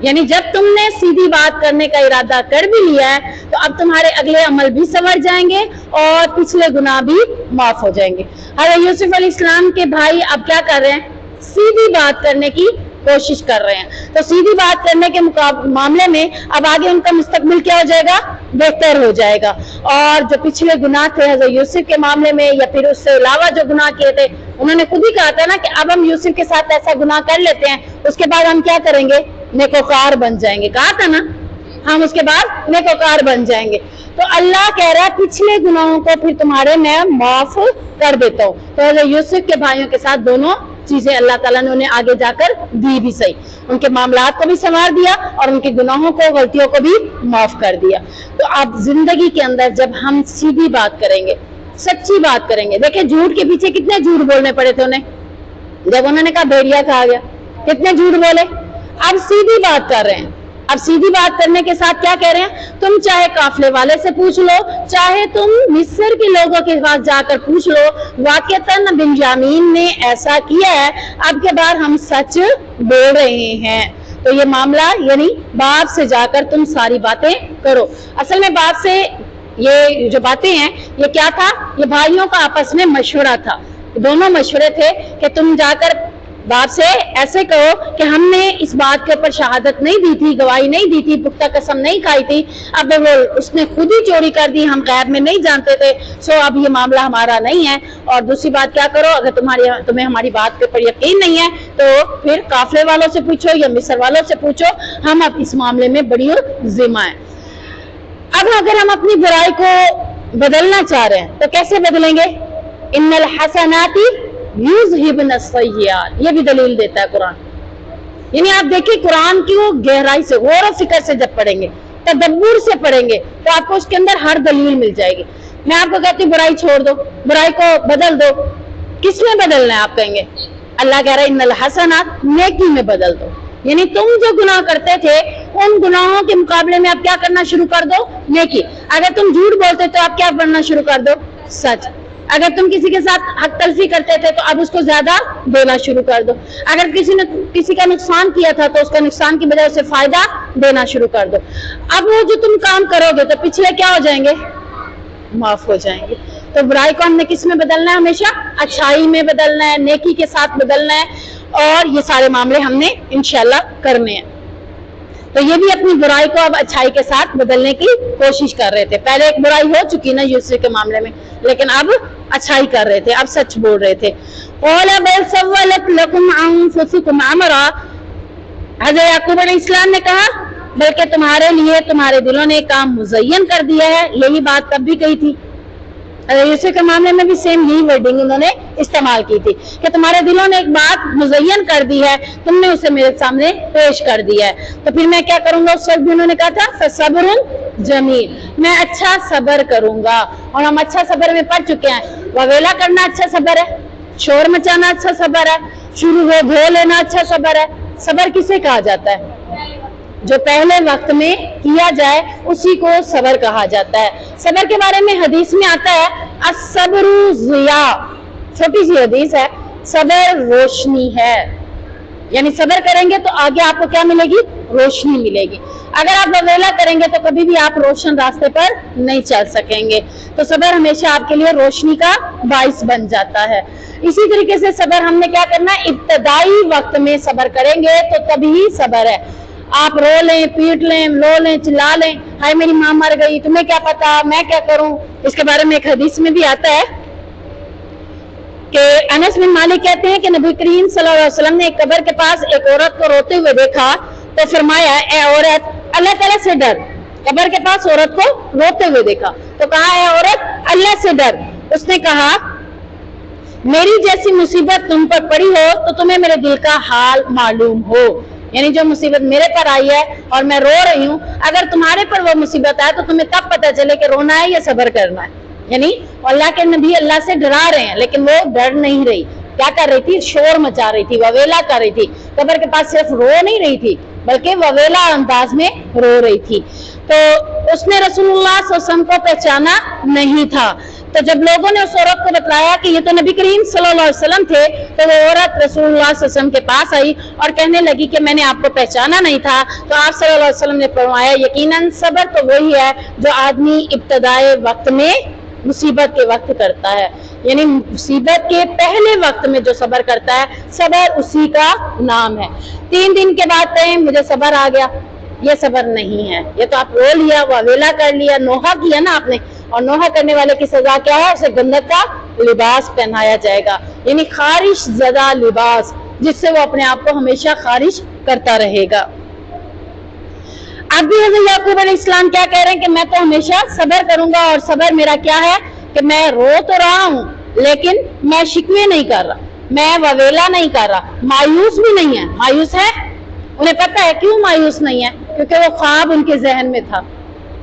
یعنی جب تم نے سیدھی بات کرنے کا ارادہ کر بھی لیا ہے تو اب تمہارے اگلے عمل بھی سنور جائیں گے اور پچھلے گناہ بھی معاف ہو جائیں گے۔ حضرت یوسف علیہ السلام کے بھائی اب کیا کر رہے ہیں؟ سیدھی بات کرنے کی کوشش کر رہے ہیں۔ تو سیدھی بات کرنے کے معاملے میں اب آگے ان کا مستقبل کیا ہو جائے گا؟ بہتر ہو جائے گا۔ اور جو پچھلے گناہ تھے حضرت یوسف کے معاملے میں یا پھر اس سے علاوہ جو گناہ کیے تھے، انہوں نے خود ہی کہا تھا نا کہ اب ہم یوسف کے ساتھ ایسا گناہ کر لیتے ہیں، اس کے بعد ہم کیا کریں گے؟ نیکوکار بن جائیں گے، کہا تھا نا، ہم اس کے بعد نیکوکار بن جائیں گے۔ تو اللہ کہہ رہا ہے پچھلے گناہوں کو پھر تمہارے میں معاف کر دیتا ہوں۔ تو حضرت یوسف کے بھائیوں کے ساتھ دونوں چیزیں اللہ تعالیٰ نے انہیں آگے جا کر دی بھی صحیح، ان کے معاملات کو بھی سنوار دیا اور ان کے گناہوں کو، غلطیوں کو بھی معاف کر دیا۔ تو اب زندگی کے اندر جب ہم سیدھی بات کریں گے، سچی بات کریں گے، دیکھیں جھوٹ کے پیچھے کتنے جھوٹ بولنے پڑے تھے انہیں، جب انہوں نے کہا بھیڑیا کھا گیا، کتنے جھوٹ بولے۔ اب سیدھی بات کر رہے ہیں، اب سیدھی بات کرنے کے ساتھ کیا کہہ رہے ہیں؟ تم چاہے قافلے والے سے پوچھ لو، چاہے تم مصر کے لوگوں کے پاس جا کر پوچھ لو، واقعتاً بنیامین نے ایسا کیا ہے، اب کے بعد ہم سچ بول رہے ہیں۔ تو یہ معاملہ یعنی باپ سے جا کر تم ساری باتیں کرو۔ اصل میں باپ سے یہ جو باتیں ہیں یہ کیا تھا؟ یہ بھائیوں کا آپس میں مشورہ تھا، دونوں مشورے تھے کہ تم جا کر باپ سے ایسے کہو کہ ہم نے اس بات کے اوپر شہادت نہیں دی تھی، گواہی نہیں دی تھی، پختہ قسم نہیں کھائی تھی، اب وہ اس نے خود ہی چوری کر دی، ہم غیب میں نہیں جانتے تھے، سو اب یہ معاملہ ہمارا نہیں ہے۔ اور دوسری بات کیا کرو، اگر تمہیں ہماری بات کے اوپر یقین نہیں ہے تو پھر قافلے والوں سے پوچھو یا مصر والوں سے پوچھو، ہم اب اس معاملے میں بڑی ذمہ ہیں۔ اب اگر ہم اپنی برائی کو بدلنا چاہ رہے ہیں تو کیسے بدلیں گے؟ ان الحسنات یذہبن السیئات، یہ بھی دلیل دیتا ہے قرآن۔ یعنی آپ دیکھیں قرآن کی وہ گہرائی سے، غور و فکر سے جب پڑھیں گے، تدبر سے پڑھیں گے تو آپ کو اس کے اندر ہر دلیل مل جائے گی۔ میں آپ کو کہتی ہوں برائی چھوڑ دو، برائی کو بدل دو، کس میں بدلنا ہے؟ آپ کہیں گے اللہ کہہ رہا ہے ان الحسنات، نیکی میں بدل دو۔ یعنی تم جو گناہ کرتے تھے ان گناہوں کے مقابلے میں آپ کیا کرنا شروع کر دو؟ نیکی۔ اگر تم جھوٹ بولتے تو آپ کیا بننا شروع کر دو؟ سچ۔ اگر تم کسی کے ساتھ حق تلفی کرتے تھے تو اب اس کو زیادہ دینا شروع کر دو۔ اگر کسی نے کسی کا نقصان کیا تھا تو اس کا نقصان کی بجائے اسے فائدہ دینا شروع کر دو۔ اب وہ جو تم کام کرو گے تو پچھلے کیا ہو جائیں گے؟ معاف ہو جائیں گے۔ تو برائی کو ہم نے کس میں بدلنا ہے؟ ہمیشہ اچھائی میں بدلنا ہے، نیکی کے ساتھ بدلنا ہے، اور یہ سارے معاملے ہم نے انشاءاللہ کرنے ہیں۔ تو یہ بھی اپنی برائی کو اب اچھائی کے ساتھ بدلنے کی کوشش کر رہے تھے۔ پہلے ایک برائی ہو چکی نا یوسف کے معاملے میں، لیکن اب اچھائی کر رہے تھے، اب سچ بول رہے تھے۔ قَالَ بَلْ سَوَّلَتْ لَكُمْ أَنفُسُكُمْ أَمْرًا، حضرت یعقوب علیہ السلام نے کہا بلکہ تمہارے لیے تمہارے دلوں نے ایک کام مزین کر دیا ہے۔ یہی بات تب بھی کہی تھی، یوسف کے معاملے میں بھی سیم یہی ورڈنگ انہوں نے استعمال کی تھی کہ تمہارے دلوں نے ایک بات مزین کر دی ہے، تم نے اسے میرے سامنے پیش کر دیا ہے، تو پھر میں کیا کروں گا؟ اس وقت بھی انہوں نے کہا تھا فَصَبْرٌ جَمِيلٌ، میں اچھا صبر کروں گا۔ اور ہم اچھا صبر میں پڑھ چکے ہیں، وویلا کرنا اچھا صبر ہے، شور مچانا اچھا صبر ہے، شروع ہو دھو لینا اچھا صبر ہے۔ صبر کسے کہا جاتا ہے؟ جو پہلے وقت میں کیا جائے اسی کو صبر کہا جاتا ہے۔ صبر کے بارے میں حدیث میں آتا ہے الصبر ضیاء، چھوٹی سی حدیث ہے، صبر روشنی ہے، یعنی صبر کریں گے تو آگے آپ کو کیا ملے گی؟ روشنی ملے گی. اگر آپ وویلا کریں گے تو کبھی بھی آپ روشن راستے پر نہیں چل سکیں گے. تو صبر ہمیشہ آپ کے لیے روشنی کا باعث بن جاتا ہے. اسی طریقے سے صبر ہم نے کیا کرنا ہے, ابتدائی وقت میں صبر کریں گے تو تبھی صبر ہے. آپ رو لیں, پیٹ لیں, لو لیں, چلا لیں, ہائے میری ماں مر گئی, تمہیں کیا پتا, میں کیا کروں. اس کے بارے میں ایک حدیث میں بھی آتا ہے کہ انس بن مالک کہتے ہیں کہ نبی کریم صلی اللہ علیہ وسلم نے ایک قبر کے پاس ایک عورت کو روتے ہوئے دیکھا تو فرمایا, اے عورت اللہ تعالیٰ سے ڈر. قبر کے پاس عورت کو روتے ہوئے دیکھا تو کہا, اے عورت اللہ سے ڈر. اس نے کہا, میری جیسی مصیبت تم پر پڑی ہو تو تمہیں میرے دل کا حال معلوم ہو. یعنی جو مصیبت میرے پر آئی ہے اور میں رو رہی ہوں, اگر تمہارے پر وہ مصیبت آئے تو تمہیں تب پتہ چلے کہ رونا ہے یا صبر کرنا ہے. یعنی اللہ کے نبی اللہ سے ڈرا رہے ہیں, لیکن وہ ڈر نہیں رہی. کیا کر رہی تھی؟ شور مچا رہی تھی, وویلا کر رہی تھی. قبر کے پاس صرف رو نہیں رہی تھی بلکہ وویلا انداز میں رو رہی تھی. تو اس نے رسول اللہ صلی اللہ علیہ وسلم کو پہچانا نہیں تھا. تو جب لوگوں نے اس عورت کو بتلایا کہ یہ تو نبی کریم صلی اللہ علیہ وسلم تھے, تو وہ عورت رسول اللہ صلی اللہ علیہ وسلم کے پاس آئی اور کہنے لگی کہ میں نے آپ کو پہچانا نہیں تھا. تو آپ صلی اللہ علیہ وسلم نے فرمایا, یقیناً صبر تو وہی ہے جو آدمی ابتدائے وقت میں مصیبت کے وقت کرتا ہے. یعنی مصیبت کے پہلے وقت میں جو صبر کرتا ہے, صبر اسی کا نام ہے. 3 دن کے بعد کہیں مجھے صبر آ گیا, یہ صبر نہیں ہے. یہ تو آپ رو لیا, وویلا کر لیا, نوحہ کیا نا آپ نے, اور نوحہ کرنے والے کی سزا کیا ہے؟ اسے گندک کا لباس پہنایا جائے گا. یعنی خارش زدہ لباس, جس سے وہ اپنے آپ کو ہمیشہ خارش کرتا رہے گا. اب بھی حضرت یعقوب علیہ السلام کیا کہہ رہے ہیں کہ میں تو ہمیشہ صبر کروں گا, اور صبر میرا کیا ہے کہ میں رو تو رہا ہوں لیکن میں شکوے نہیں کر رہا, میں وویلا نہیں کر رہا, مایوس بھی نہیں ہے. مایوس ہے, انہیں پتہ ہے کیوں مایوس نہیں ہے, کیونکہ وہ خواب ان کے ذہن میں تھا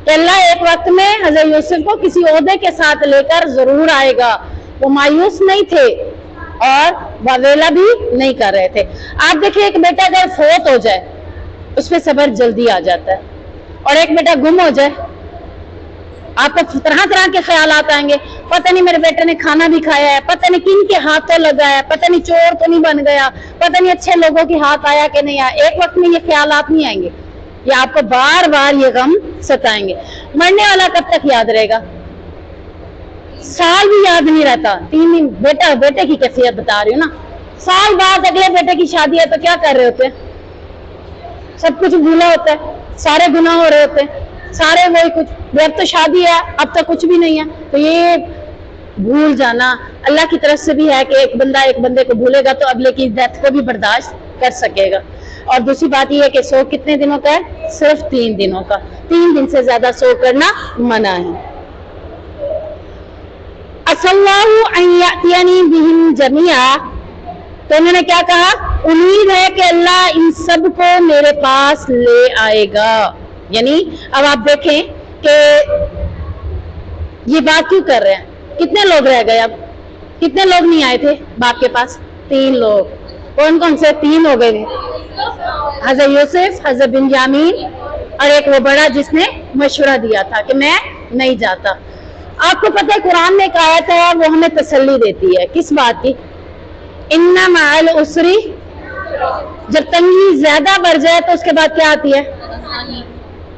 کہ اللہ ایک وقت میں حضرت یوسف کو کسی عہدے کے ساتھ لے کر ضرور آئے گا. وہ مایوس نہیں تھے اور وویلا بھی نہیں کر رہے تھے. آپ دیکھیں, ایک بیٹا اگر فوت ہو جائے اس پہ صبر جلدی آ جاتا ہے, اور ایک بیٹا گم ہو جائے آپ کو طرح طرح کے خیالات آئیں گے. پتہ نہیں میرے بیٹے نے کھانا بھی کھایا ہے, پتہ نہیں کن کے ہاتھوں لگا ہے, پتہ نہیں چور تو نہیں بن گیا, پتہ نہیں اچھے لوگوں کے ہاتھ آیا کہ نہیں آیا. ایک وقت میں یہ خیالات نہیں آئیں گے, یہ آپ کو بار بار یہ غم ستائیں گے. مرنے والا کب تک یاد رہے گا؟ سال بھی یاد نہیں رہتا. 3 دن بیٹے کی کیفیت بتا رہی ہوں نا. سال بعد اگلے بیٹے کی شادی ہے تو کیا کر رہے ہوتے ہیں؟ سب کچھ بھولا ہوتا ہے, سارے گناہ ہو رہے ہوتے ہیں, سارے وہی کچھ. اب تو شادی ہے, اب تک کچھ بھی نہیں ہے. تو یہ بھول جانا اللہ کی طرف سے بھی ہے کہ ایک بندہ ایک بندے کو بھولے گا تو اگلے کی ڈیتھ کو بھی برداشت کر سکے گا. اور دوسری بات یہ ہے کہ سو کتنے دنوں کا ہے؟ صرف 3 دنوں کا. 3 دن سے زیادہ سو کرنا منع ہے. عسى الله ان يأتيني بهم جميعا, تو انہوں نے کیا کہا؟ امید ہے کہ اللہ ان سب کو میرے پاس لے آئے گا. یعنی اب آپ دیکھیں کہ یہ بات کیوں کر رہے ہیں. کتنے لوگ رہ گئے؟ اب کتنے لوگ نہیں آئے تھے باپ کے پاس؟ 3 لوگ. کون کون سے 3 ہو گئے تھے؟ حضرت یوسف, حضرت بنیامین, اور ایک وہ بڑا جس نے مشورہ دیا تھا کہ میں نہیں جاتا. آپ کو پتہ ہے قرآن میں ایک آیت ہے وہ ہمیں تسلی دیتی ہے. کس بات کی؟ ان مع العسر, جب تنگی زیادہ بڑھ جائے تو اس کے بعد کیا آتی ہے؟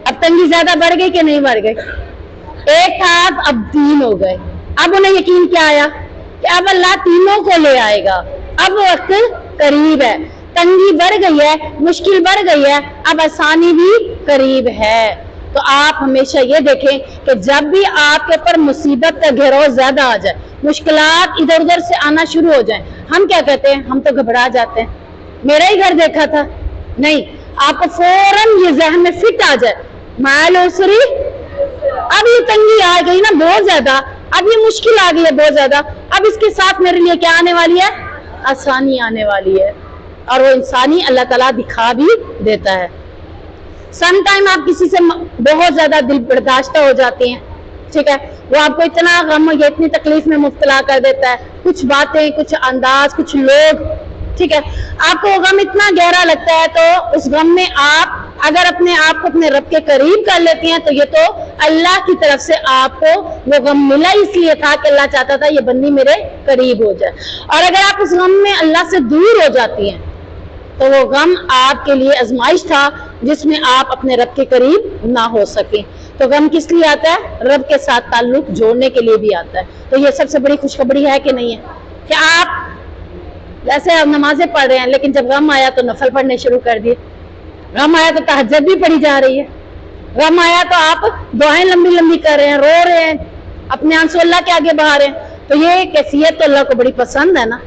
اب تنگی زیادہ بڑھ گئی کہ نہیں بڑھ گئی؟ ایک تھا اب 3 ہو گئے. اب انہیں یقین کیا آیا کہ اب اللہ تینوں کو لے آئے گا. اب وقت قریب ہے, تنگی بڑھ گئی ہے, مشکل بڑھ گئی ہے, اب آسانی بھی قریب ہے. تو آپ ہمیشہ یہ دیکھیں کہ جب بھی آپ کے اوپر مصیبت کا گھیراؤ زیادہ آ جائے, مشکلات ادھر ادھر سے آنا شروع ہو جائیں, ہم کیا کہتے ہیں؟ ہم تو گھبرا جاتے ہیں, میرا ہی گھر دیکھا تھا. نہیں, آپ کو فوراً یہ ذہن میں فٹ آ جائے, مع العسر, اب یہ تنگی آ گئی نا بہت زیادہ, اب یہ مشکل آ گئی ہے بہت زیادہ, اب اس کے ساتھ میرے لیے کیا آنے والی ہے؟ آسانی آنے والی ہے. اور وہ انسانی اللہ تعالیٰ دکھا بھی دیتا ہے. سم ٹائم آپ کسی سے بہت زیادہ دل برداشتہ ہو جاتے ہیں, ٹھیک ہے, وہ آپ کو اتنا غم یا اتنی تکلیف میں مبتلا کر دیتا ہے, کچھ باتیں, کچھ انداز, کچھ لوگ, ٹھیک ہے, آپ کو وہ غم اتنا گہرا لگتا ہے. تو اس غم میں آپ اگر اپنے آپ کو اپنے رب کے قریب کر لیتی ہیں تو یہ تو اللہ کی طرف سے آپ کو وہ غم ملا اس لیے تھا کہ اللہ چاہتا تھا یہ بندی میرے قریب ہو جائے. اور اگر آپ اس غم میں اللہ سے دور ہو جاتی ہیں تو وہ غم آپ کے لیے آزمائش تھا, جس میں آپ اپنے رب کے قریب نہ ہو سکیں. تو غم کس لیے آتا ہے؟ رب کے ساتھ تعلق جوڑنے کے لیے بھی آتا ہے. تو یہ سب سے بڑی خوشخبری ہے کہ نہیں ہے کہ آپ ویسے آپ نمازیں پڑھ رہے ہیں لیکن جب غم آیا تو نفل پڑھنے شروع کر دیے. غم آیا تو تہجد بھی پڑھی جا رہی ہے. غم آیا تو آپ دعائیں لمبی لمبی کر رہے ہیں, رو رہے ہیں, اپنے آنسو اللہ کے آگے بہا رہے ہیں. تو یہ کیفیت تو اللہ کو بڑی پسند ہے نا.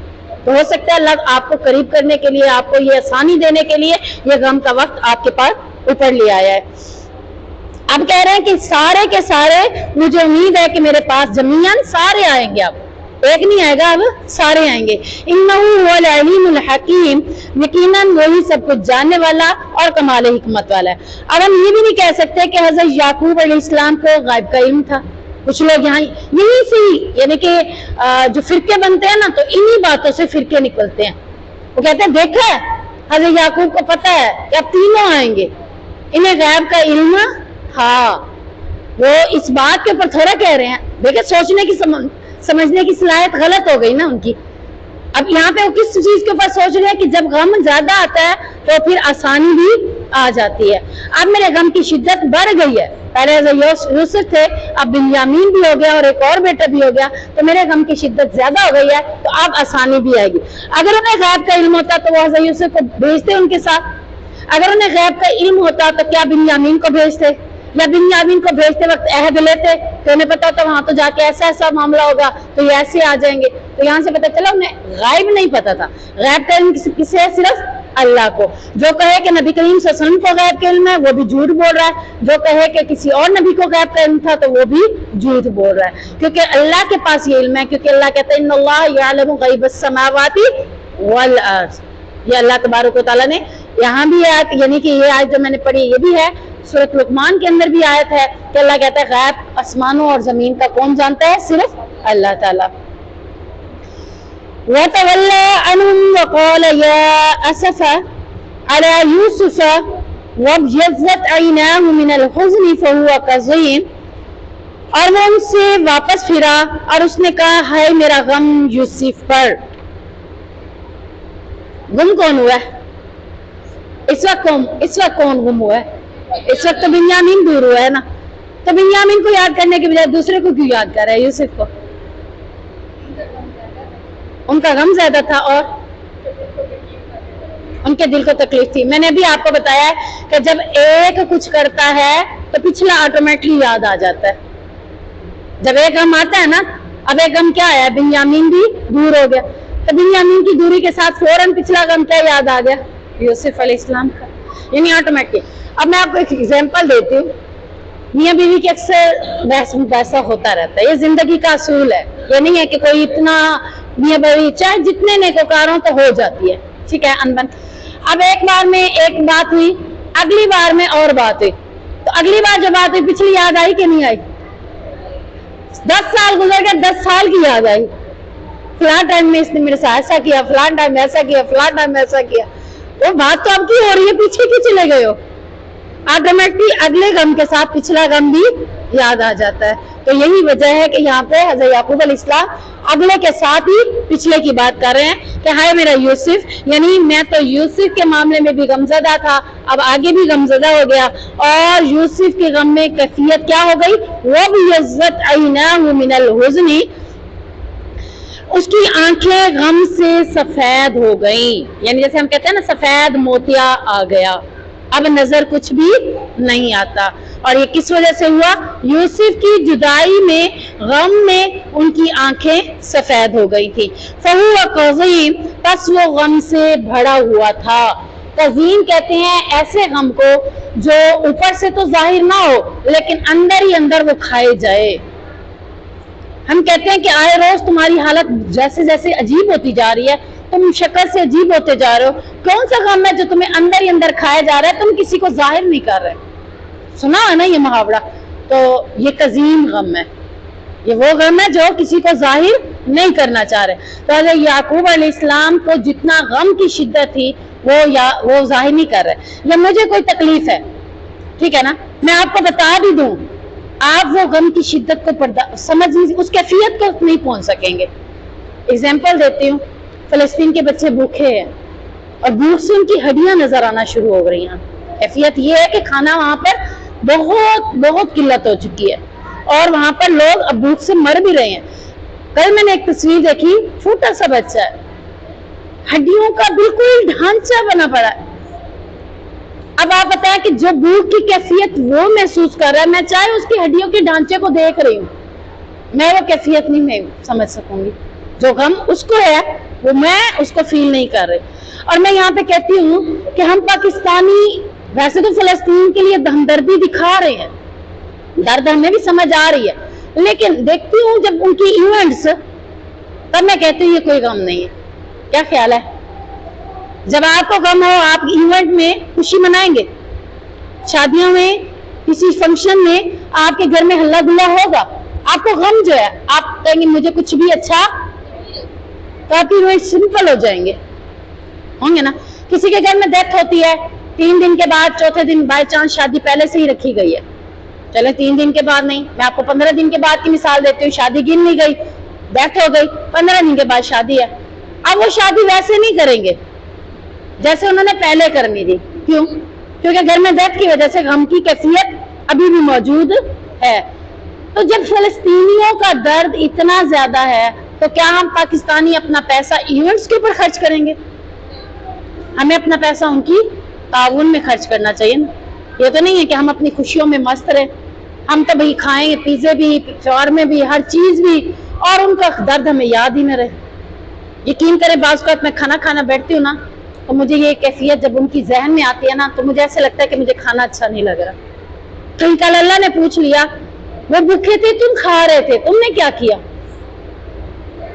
تو ہو سکتا ہے اللہ آپ کو قریب کرنے کے لیے, آپ کو یہ آسانی دینے کے لیے یہ غم کا وقت آپ کے پاس اوپر لے آیا ہے. اب کہہ رہے ہیں کہ سارے کے سارے مجھے امید ہے کہ میرے پاس جمیعاً سارے آئیں گے. اب ایک نہیں آئے گا, اب سارے آئیں گے. انہو هو العلیم الحکیم, یقیناً وہی سب کچھ جاننے والا اور کمال حکمت والا ہے. اب ہم یہ بھی نہیں کہہ سکتے کہ حضرت یعقوب علیہ السلام کو غیب کا علم تھا. کچھ لوگ یہاں یہی سے یعنی کہ جو فرقے بنتے ہیں نا تو انہی باتوں سے فرقے نکلتے ہیں. وہ کہتے ہیں دیکھا ہے حضرت یعقوب کو پتا ہے کہ اب تینوں آئیں گے, انہیں غیب کا علم. ہاں وہ اس بات کے اوپر تھوڑا کہہ رہے ہیں, دیکھیں سوچنے کی سمجھنے کی صلاحیت غلط ہو گئی نا ان کی. اب یہاں پہ وہ کس چیز کے اوپر سوچ رہے ہیں کہ جب غم زیادہ آتا ہے تو پھر آسانی بھی آ جاتی ہے. اب میرے غم کی شدت بڑھ گئی ہے. پہلے یوسف تھے, اب بنیامین بھی ہو گیا اور ایک اور بیٹا بھی ہو گیا, تو میرے غم کی شدت زیادہ ہو گئی ہے, تو اب آسانی بھی آئے گی. اگر انہیں غیب کا علم ہوتا تو وہ حضرت یوسف کو بھیجتے ان کے ساتھ. اگر انہیں غیب کا علم ہوتا تو کیا بنیامین کو بھیجتے, یا بنیامین کو بھیجتے وقت عہد لیتے کہ انہیں پتا ہوتا وہاں تو جا کے ایسا ایسا معاملہ ہوگا تو یہ ایسے آ جائیں گے. تو یہاں سے پتا چلا انہیں غائب نہیں پتا تھا. غیب کا علم کسے ہے؟ صرف اللہ کو. جو کہے کہ نبی کریم صلی اللہ علیہ وسلم کو غیب کا علم ہے وہ بھی جھوٹ بول رہا ہے. جو کہے کہ کسی اور نبی کو غیب کا علم تھا تو وہ بھی جھوٹ بول رہا ہے, کیونکہ اللہ کے پاس یہ علم ہے. کیونکہ اللہ کہتا ہے ان اللہ یعلم غیب السماوات والارض. یہ اللہ تبارک و تعالیٰ نے یہاں بھی آیت, یعنی کہ یہ آیت جو میں نے پڑھی یہ بھی ہے سورۃ لقمان کے اندر بھی آیت ہے کہ اللہ کہتا ہے غیب آسمانوں اور زمین کا کون جانتا ہے؟ صرف اللہ تعالیٰ. وَتَوَلَّى عَنْهُمْ وَقَالَ يَا أَسَفَ عَلَى يُوسُفَ وَابْيَضَّتْ عَيْنَاهُ مِنَ الْحُزْنِ فَهُوَ كَظِيمٌ, اور وہ ان سے واپس پھرا اور اس نے کہا ہائے میرا غم یوسف پر. غم کون ہوا ہے اس وقت کون غم ہوا ہے؟ اس وقت تو بنیامین دور ہوا ہے نا. تو بنیامین کو یاد کرنے کے بجائے دوسرے کو کیوں یاد کر رہا ہے؟ یوسف کو ان کا غم زیادہ تھا اور ان کے دل کو تکلیف تھی. میں نے بھی آپ کو بتایا ہے کہ جب ایک کچھ کرتا ہے تو پچھلا آٹومیٹکلی یاد آ جاتا ہے. جب ایک غم آتا ہے نا, اب ایک غم کیا ہے, بنیامین بھی دور ہو گیا, تو بنیامین کی دوری کے ساتھ فوراً پچھلا غم کیا یاد آ گیا؟ یوسف علیہ السلام کا, یعنی آٹومیٹک. اب میں آپ کو ایک ایگزامپل دیتی ہوں. میاں بیوی کے اکثر بحث مباحثہ ہوتا رہتا ہے, یہ زندگی کا اصول ہے. یہ نہیں ہے کہ کوئی اتنا میاں بیوی چاہے جتنے نیکوکار ہوں تو ہو جاتی ہے, ٹھیک ہے, انبن. اب ایک بار میں ایک بات ہوئی, اگلی بار میں اور بات ہوئی, تو اگلی بار جو بات ہوئی پچھلی یاد آئی کہ نہیں آئی؟ 10 سال گزر گئے, 10 سال کی یاد آئی. فلاں ٹائم میں اس نے میرے ساتھ ایسا کیا, فلاں ٹائم میں ایسا کیا, فلاں ٹائم میں ایسا کیا. وہ بات تو اب کی ہو رہی ہے, پیچھے کی چلے گئے ہو. آٹومیٹکلی اگلے غم کے ساتھ پچھلا غم بھی یاد آ جاتا ہے. تو یہی وجہ ہے کہ یہاں پہ حضرت یعقوب علیہ السلام اگلے کے ساتھ ہی پچھلے کی بات کر رہے ہیں کہ ہائے میرا یوسف, یعنی میں تو یوسف کے معاملے میں بھی غمزدہ تھا, اب آگے بھی غمزدہ ہو گیا. اور یوسف کے غم میں کیفیت کیا ہو گئی؟ وَابْيَضَّتْ عَيْنَاهُ مِنَ الْحُزْنِ, اس کی آنکھیں غم سے سفید ہو گئیں. یعنی جیسے ہم کہتے ہیں نا سفید موتیا آ گیا, اب نظر کچھ بھی نہیں آتا. اور یہ کس وجہ سے ہوا؟ یوسف کی جدائی میں, غم میں ان کی آنکھیں سفید ہو گئی تھی. فَهُوَ كَظِيمٌ, پس وہ غم سے بھرا ہوا تھا. قظیم کہتے ہیں ایسے غم کو جو اوپر سے تو ظاہر نہ ہو لیکن اندر ہی اندر وہ کھائے جائے. ہم کہتے ہیں کہ آئے روز تمہاری حالت جیسے جیسے عجیب ہوتی جا رہی ہے, تم شکل سے عجیب ہوتے جا رہے ہو. کون سا غم ہے جو تمہیں اندر ہی اندر کھایا جا رہا ہے, تم کسی کو ظاہر نہیں کر رہے؟ سنا ہے نا یہ محاورہ. تو یہ قزیم غم ہے, یہ وہ غم ہے جو کسی کو ظاہر نہیں کرنا چاہ رہے. تو حضرت یعقوب علیہ السلام کو جتنا غم کی شدت تھی وہ ظاہر نہیں کر رہے. یا مجھے کوئی تکلیف ہے, ٹھیک ہے نا, میں آپ کو بتا بھی دوں, آپ وہ غم کی شدت کو سمجھ اس کیفیت کو نہیں پہنچ سکیں گے. اگزامپل دیتی ہوں, فلسطین کے بچے بھوکے ہیں اور بھوک سے ان کی ہڈیاں نظر آنا شروع ہو رہی ہیں. کیفیت یہ ہے کہ کھانا وہاں پر بہت بہت قلت ہو چکی ہے اور وہاں پر لوگ اب بھوک سے مر بھی رہے ہیں. کل میں نے ایک تصویر دیکھی, چھوٹا سا بچہ ہے, ہڈیوں کا بالکل ڈھانچہ بنا پڑا ہے. اب آپ بتائیں کہ جو بھوک کی کیفیت وہ محسوس کر رہا ہے, میں چاہے اس کی ہڈیوں کے ڈھانچے کو دیکھ رہی ہوں, میں وہ کیفیت نہیں میں سمجھ سکوں گی. جو غم اس کو ہے وہ میں اس کو فیل نہیں کر رہی. اور میں یہاں پہ کہتی ہوں کہ ہم پاکستانی ویسے تو فلسطین کے لیے ہمدردی دکھا رہے ہیں, درد ہمیں بھی سمجھ آ رہی ہے, لیکن دیکھتی ہوں جب ان کی ایونٹس, تب میں کہتی ہوں یہ کوئی غم نہیں ہے. کیا خیال ہے؟ جب آپ کو غم ہو آپ ایونٹ میں خوشی منائیں گے, شادیوں میں کسی فنکشن میں آپ کے گھر میں ہلا گلا ہوگا, آپ کو غم جو ہے آپ کہیں گے مجھے کچھ بھی اچھا, تو آپ ایونٹ سمپل ہو جائیں گے, ہوں گے نا. کسی کے گھر میں ڈیتھ ہوتی ہے, 3 دن کے بعد چوتھے دن بائی چانس شادی پہلے سے ہی رکھی گئی ہے, چلے 3 دن کے بعد نہیں, میں آپ کو 15 دن کے بعد کی مثال دیتی ہوں. شادی گن نہیں گئی, ڈیتھ ہو گئی, 15 دن کے بعد شادی ہے. اب وہ شادی ویسے نہیں کریں گے جیسے انہوں نے پہلے کرنی تھی. کیوں؟ کیونکہ گھر میں ڈیتھ کی وجہ سے غم کی کیفیت ابھی بھی موجود ہے. تو جب فلسطینیوں کا درد اتنا زیادہ ہے تو کیا ہم پاکستانی اپنا پیسہ ایونٹس کے اوپر خرچ کریں گے؟ ہمیں اپنا پیسہ ان کی تعاون میں خرچ کرنا چاہیے نا. یہ تو نہیں ہے کہ ہم اپنی خوشیوں میں مست رہیں, ہم تو بھئی کھائیں پیزے بھی, شاورمے بھی, ہر چیز بھی, اور ان کا درد ہمیں یاد ہی نہ رہے. یقین کریں بعض اوقات میں کھانا کھانا بیٹھتی ہوں نا تو مجھے یہ کیفیت جب ان کی ذہن میں آتی ہے نا تو مجھے ایسے لگتا ہے کہ مجھے کھانا اچھا نہیں لگ رہا. کہیں کل اللہ نے پوچھ لیا وہ بھوکے تھے تم کھا رہے تھے, تم نے کیا کیا؟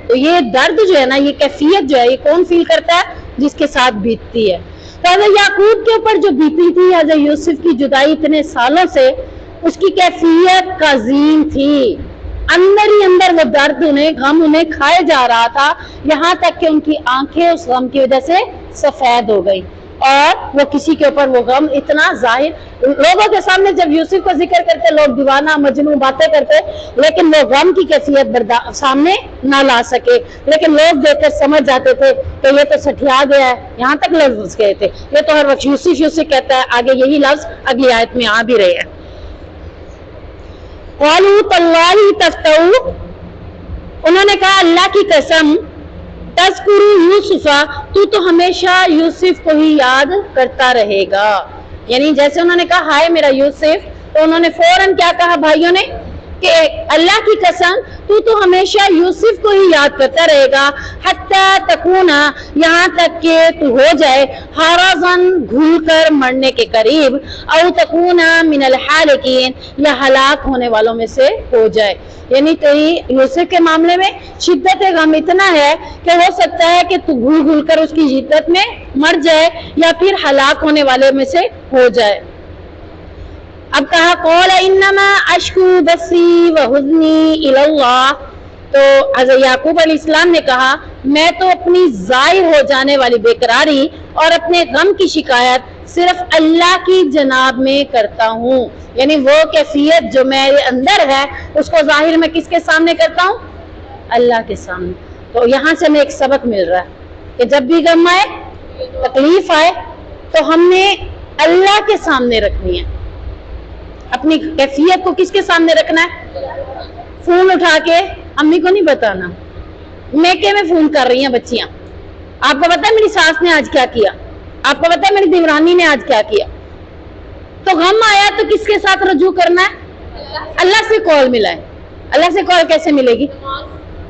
تو یہ درد جو ہے نا, یہ کیفیت جو ہے, یہ کون فیل کرتا ہے؟ جس کے ساتھ بیتتی ہے. تو حضرت یعقوب کے اوپر جو بیتی تھی حضرت یوسف کی جدائی اتنے سالوں سے, اس کی کیفیت عظیم تھی. اندر ہی اندر وہ درد غم انہیں کھائے جا رہا تھا, یہاں تک کہ ان کی آنکھیں اس غم کی وجہ سے سفید ہو گئی, اور وہ کسی کے اوپر وہ غم اتنا ظاہر, لوگوں کے سامنے جب یوسف کو ذکر کرتے لوگ دیوانہ مجنون باتیں کرتے, لیکن وہ غم کی کیفیت سامنے نہ لا سکے. لیکن لوگ دیکھ کر سمجھ جاتے تھے کہ یہ تو سٹھیا گیا ہے, یہاں تک لفظ گئے تھے, یہ تو ہر وقت یوسف یوسف کہتا ہے, آگے یہی لفظ اگلی آیت میں آ بھی رہے ہیں. قالوا تاللہ تفتؤ, انہوں نے کہا اللہ کی قسم, تذکر یوسفا, تو ہمیشہ یوسف کو ہی یاد کرتا رہے گا. یعنی جیسے انہوں نے کہا ہائے میرا یوسف, تو انہوں نے فوراً کیا کہا بھائیوں نے کہ اللہ کی قسم تو ہمیشہ یوسف کو ہی یاد کرتا رہے گا, حتی تکونا, یہاں تک کہ تو ہو جائے, حرزن, گھل کر مرنے کے قریب, او تکونا من الحالکین, یا ہلاک ہونے والوں میں سے ہو جائے. یعنی تیری یوسف کے معاملے میں شدت غم اتنا ہے کہ ہو سکتا ہے کہ تو گھل گھل کر اس کی شدت میں مر جائے یا پھر ہلاک ہونے والے میں سے ہو جائے. اب کہا قول انما اشکو بثی وحزنی الی اللہ, تو حضرت یعقوب علیہ السلام نے کہا میں تو اپنی ظاہر ہو جانے والی بے قراری اور اپنے غم کی شکایت صرف اللہ کی جناب میں کرتا ہوں. یعنی وہ کیفیت جو میرے اندر ہے اس کو ظاہر میں کس کے سامنے کرتا ہوں؟ اللہ کے سامنے. تو یہاں سے ہمیں ایک سبق مل رہا ہے کہ جب بھی غم آئے, تکلیف آئے, تو ہم نے اللہ کے سامنے رکھنی ہے. اپنی کیفیت کو کس کے سامنے رکھنا ہے؟ فون اٹھا کے امی کو نہیں بتانا. میکے میں فون کر رہی ہیں بچیاں, آپ کو پتا ہے میری ساس نے آج کیا کیا, آپ کو پتا ہے میری دیورانی نے آج کیا کیا. تو غم آیا تو کس کے ساتھ رجوع کرنا ہے؟ اللہ سے کال ملا ہے. اللہ سے کال کیسے ملے گی؟